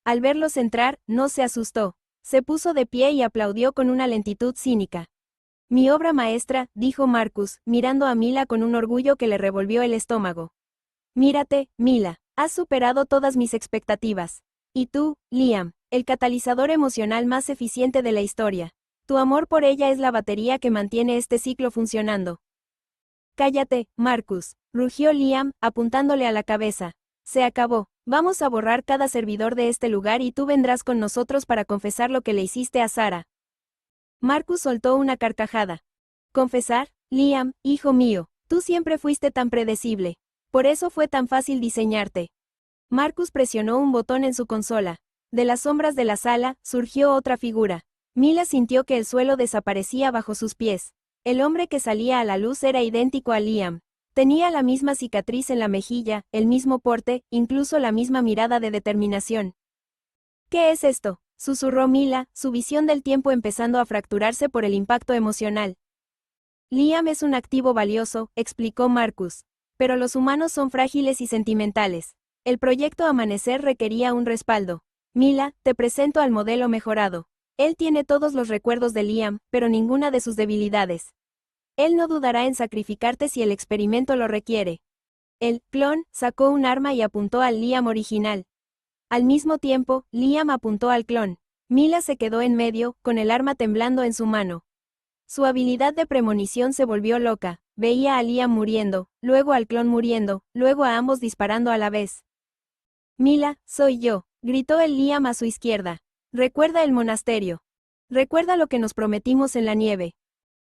Al verlos entrar, no se asustó. Se puso de pie y aplaudió con una lentitud cínica. Mi obra maestra, dijo Marcus, mirando a Mila con un orgullo que le revolvió el estómago. Mírate, Mila. Has superado todas mis expectativas. Y tú, Liam, el catalizador emocional más eficiente de la historia. Tu amor por ella es la batería que mantiene este ciclo funcionando. Cállate, Marcus, rugió Liam, apuntándole a la cabeza. Se acabó. Vamos a borrar cada servidor de este lugar y tú vendrás con nosotros para confesar lo que le hiciste a Sarah. Marcus soltó una carcajada. ¿Confesar? Liam, hijo mío, tú siempre fuiste tan predecible. Por eso fue tan fácil diseñarte. Marcus presionó un botón en su consola. De las sombras de la sala, surgió otra figura. Mila sintió que el suelo desaparecía bajo sus pies. El hombre que salía a la luz era idéntico a Liam. Tenía la misma cicatriz en la mejilla, el mismo porte, incluso la misma mirada de determinación. ¿Qué es esto?, susurró Mila, su visión del tiempo empezando a fracturarse por el impacto emocional. Liam es un activo valioso, explicó Marcus. Pero los humanos son frágiles y sentimentales. El proyecto Amanecer requería un respaldo. Mila, te presento al modelo mejorado. Él tiene todos los recuerdos de Liam, pero ninguna de sus debilidades. Él no dudará en sacrificarte si el experimento lo requiere. El clon sacó un arma y apuntó al Liam original. Al mismo tiempo, Liam apuntó al clon. Mila se quedó en medio, con el arma temblando en su mano. Su habilidad de premonición se volvió loca. Veía a Liam muriendo, luego al clon muriendo, luego a ambos disparando a la vez. Mila, soy yo, gritó el Liam a su izquierda. Recuerda el monasterio. Recuerda lo que nos prometimos en la nieve.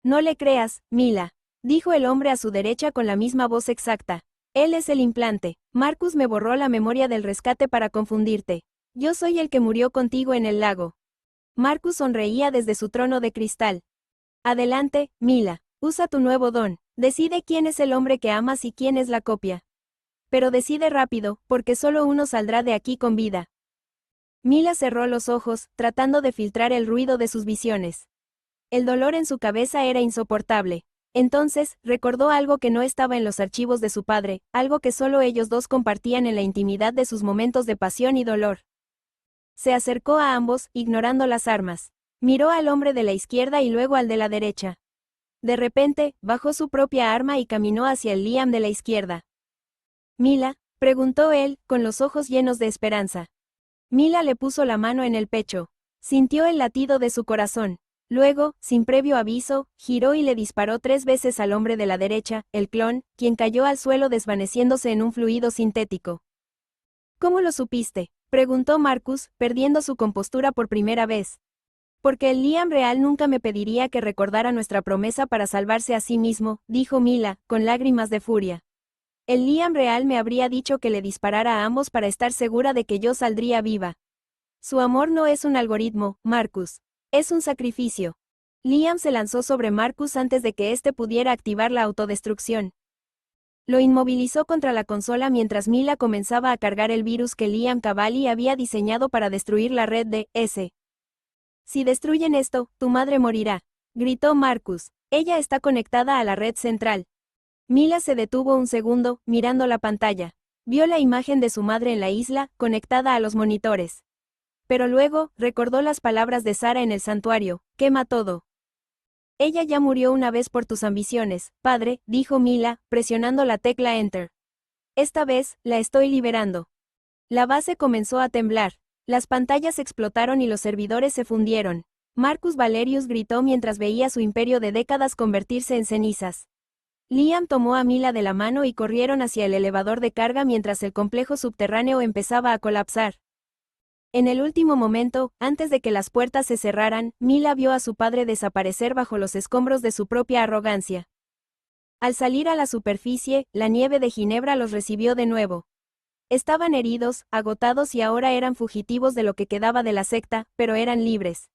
No le creas, Mila, dijo el hombre a su derecha con la misma voz exacta. Él es el implante. Marcus me borró la memoria del rescate para confundirte. Yo soy el que murió contigo en el lago. Marcus sonreía desde su trono de cristal. Adelante, Mila, usa tu nuevo don. Decide quién es el hombre que amas y quién es la copia. Pero decide rápido, porque solo uno saldrá de aquí con vida. Mila cerró los ojos, tratando de filtrar el ruido de sus visiones. El dolor en su cabeza era insoportable. Entonces, recordó algo que no estaba en los archivos de su padre, algo que solo ellos dos compartían en la intimidad de sus momentos de pasión y dolor. Se acercó a ambos, ignorando las armas. Miró al hombre de la izquierda y luego al de la derecha. De repente, bajó su propia arma y caminó hacia el Liam de la izquierda. «¿Mila?», preguntó él, con los ojos llenos de esperanza. Mila le puso la mano en el pecho. Sintió el latido de su corazón. Luego, sin previo aviso, giró y le disparó 3 veces al hombre de la derecha, el clon, quien cayó al suelo desvaneciéndose en un fluido sintético. «¿Cómo lo supiste?», preguntó Marcus, perdiendo su compostura por primera vez. «Porque el Liam real nunca me pediría que recordara nuestra promesa para salvarse a sí mismo», dijo Mila, con lágrimas de furia. «El Liam real me habría dicho que le disparara a ambos para estar segura de que yo saldría viva. Su amor no es un algoritmo, Marcus. Es un sacrificio». Liam se lanzó sobre Marcus antes de que éste pudiera activar la autodestrucción. Lo inmovilizó contra la consola mientras Mila comenzaba a cargar el virus que Liam Cavalli había diseñado para destruir la red de S. «Si destruyen esto, tu madre morirá», gritó Marcus. «Ella está conectada a la red central». Mila se detuvo un segundo, mirando la pantalla. Vio la imagen de su madre en la isla, conectada a los monitores. Pero luego, recordó las palabras de Sara en el santuario: «Quema todo». «Ella ya murió una vez por tus ambiciones, padre», dijo Mila, presionando la tecla Enter. «Esta vez, la estoy liberando». La base comenzó a temblar. Las pantallas explotaron y los servidores se fundieron. Marcus Valerius gritó mientras veía su imperio de décadas convertirse en cenizas. Liam tomó a Mila de la mano y corrieron hacia el elevador de carga mientras el complejo subterráneo empezaba a colapsar. En el último momento, antes de que las puertas se cerraran, Mila vio a su padre desaparecer bajo los escombros de su propia arrogancia. Al salir a la superficie, la nieve de Ginebra los recibió de nuevo. Estaban heridos, agotados y ahora eran fugitivos de lo que quedaba de la secta, pero eran libres.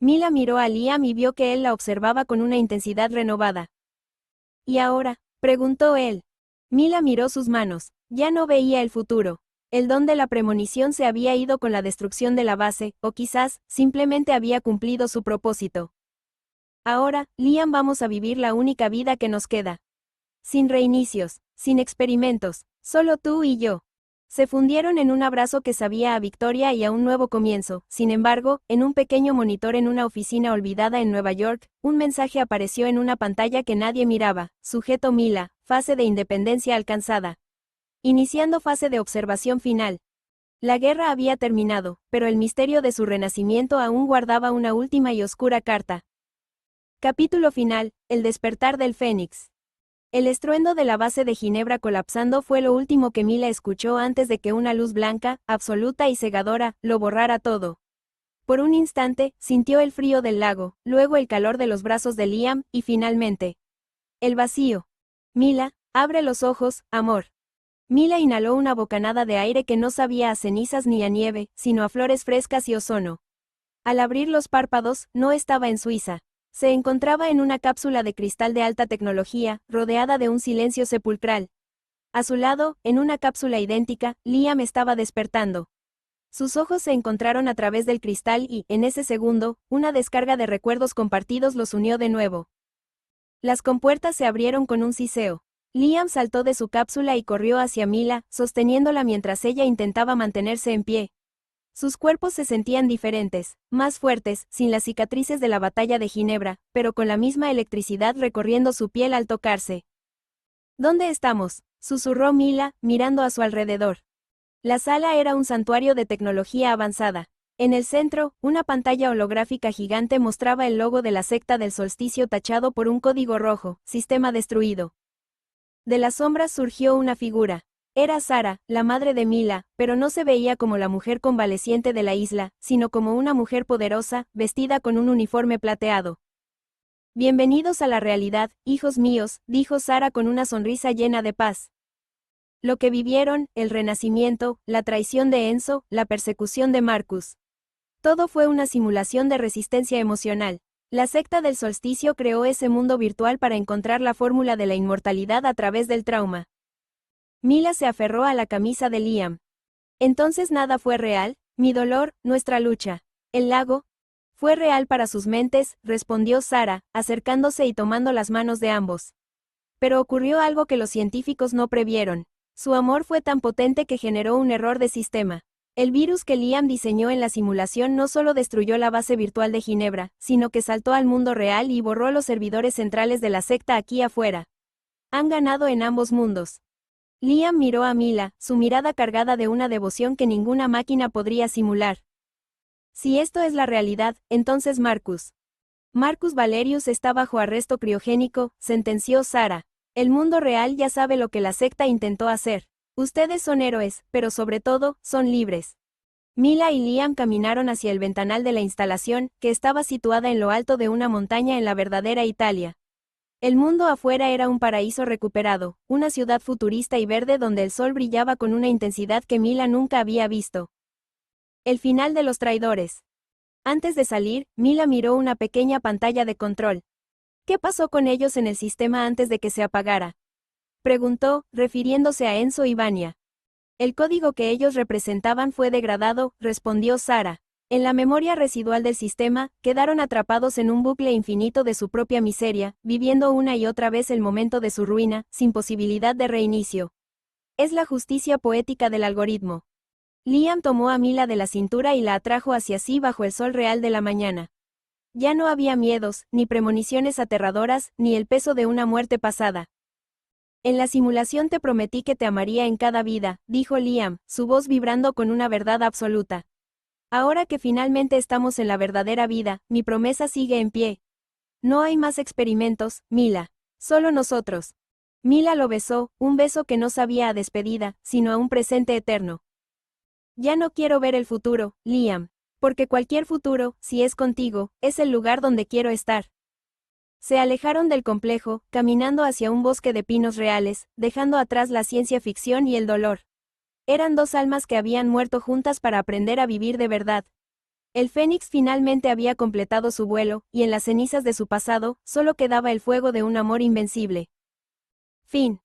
Mila miró a Liam y vio que él la observaba con una intensidad renovada. «¿Y ahora?», preguntó él. Mila miró sus manos. Ya no veía el futuro. El don de la premonición se había ido con la destrucción de la base, o quizás, simplemente había cumplido su propósito. «Ahora, Liam, vamos a vivir la única vida que nos queda. Sin reinicios, sin experimentos, solo tú y yo». Se fundieron en un abrazo que sabía a victoria y a un nuevo comienzo. Sin embargo, en un pequeño monitor en una oficina olvidada en Nueva York, un mensaje apareció en una pantalla que nadie miraba: «Sujeto Mila, fase de independencia alcanzada. Iniciando fase de observación final». La guerra había terminado, pero el misterio de su renacimiento aún guardaba una última y oscura carta. Capítulo final: El despertar del Fénix. El estruendo de la base de Ginebra colapsando fue lo último que Mila escuchó antes de que una luz blanca, absoluta y cegadora, lo borrara todo. Por un instante, sintió el frío del lago, luego el calor de los brazos de Liam, y finalmente, el vacío. «Mila, abre los ojos, amor». Mila inhaló una bocanada de aire que no sabía a cenizas ni a nieve, sino a flores frescas y ozono. Al abrir los párpados, no estaba en Suiza. Se encontraba en una cápsula de cristal de alta tecnología, rodeada de un silencio sepulcral. A su lado, en una cápsula idéntica, Liam estaba despertando. Sus ojos se encontraron a través del cristal y, en ese segundo, una descarga de recuerdos compartidos los unió de nuevo. Las compuertas se abrieron con un siseo. Liam saltó de su cápsula y corrió hacia Mila, sosteniéndola mientras ella intentaba mantenerse en pie. Sus cuerpos se sentían diferentes, más fuertes, sin las cicatrices de la batalla de Ginebra, pero con la misma electricidad recorriendo su piel al tocarse. «¿Dónde estamos?», susurró Mila, mirando a su alrededor. La sala era un santuario de tecnología avanzada. En el centro, una pantalla holográfica gigante mostraba el logo de la secta del solsticio tachado por un código rojo: «Sistema destruido». De las sombras surgió una figura. Era Sara, la madre de Mila, pero no se veía como la mujer convaleciente de la isla, sino como una mujer poderosa, vestida con un uniforme plateado. «Bienvenidos a la realidad, hijos míos», dijo Sara con una sonrisa llena de paz. Lo que vivieron, el renacimiento, la traición de Enzo, la persecución de Marcus. Todo fue una simulación de resistencia emocional. La secta del solsticio creó ese mundo virtual para encontrar la fórmula de la inmortalidad a través del trauma. Mila se aferró a la camisa de Liam. «¿Entonces nada fue real? Mi dolor, nuestra lucha. El lago». «Fue real para sus mentes», respondió Sara, acercándose y tomando las manos de ambos. «Pero ocurrió algo que los científicos no previeron. Su amor fue tan potente que generó un error de sistema. El virus que Liam diseñó en la simulación no solo destruyó la base virtual de Ginebra, sino que saltó al mundo real y borró los servidores centrales de la secta aquí afuera. Han ganado en ambos mundos. Liam miró a Mila, su mirada cargada de una devoción que ninguna máquina podría simular. Si esto es la realidad, entonces Marcus Valerius está bajo arresto criogénico, sentenció Sarah. El mundo real ya sabe lo que la secta intentó hacer. Ustedes son héroes, pero sobre todo, son libres. Mila y Liam caminaron hacia el ventanal de la instalación, que estaba situada en lo alto de una montaña en la verdadera Italia. El mundo afuera era un paraíso recuperado, una ciudad futurista y verde donde el sol brillaba con una intensidad que Mila nunca había visto. El final de los traidores. Antes de salir, Mila miró una pequeña pantalla de control. ¿Qué pasó con ellos en el sistema antes de que se apagara? Preguntó, refiriéndose a Enzo y Vania. El código que ellos representaban fue degradado, respondió Sarah. En la memoria residual del sistema, quedaron atrapados en un bucle infinito de su propia miseria, viviendo una y otra vez el momento de su ruina, sin posibilidad de reinicio. Es la justicia poética del algoritmo. Liam tomó a Mila de la cintura y la atrajo hacia sí bajo el sol real de la mañana. Ya no había miedos, ni premoniciones aterradoras, ni el peso de una muerte pasada. En la simulación te prometí que te amaría en cada vida, dijo Liam, su voz vibrando con una verdad absoluta. Ahora que finalmente estamos en la verdadera vida, mi promesa sigue en pie. No hay más experimentos, Mila. Solo nosotros. Mila lo besó, un beso que no sabía a despedida, sino a un presente eterno. Ya no quiero ver el futuro, Liam. Porque cualquier futuro, si es contigo, es el lugar donde quiero estar. Se alejaron del complejo, caminando hacia un bosque de pinos reales, dejando atrás la ciencia ficción y el dolor. Eran dos almas que habían muerto juntas para aprender a vivir de verdad. El Fénix finalmente había completado su vuelo, y en las cenizas de su pasado, solo quedaba el fuego de un amor invencible. Fin.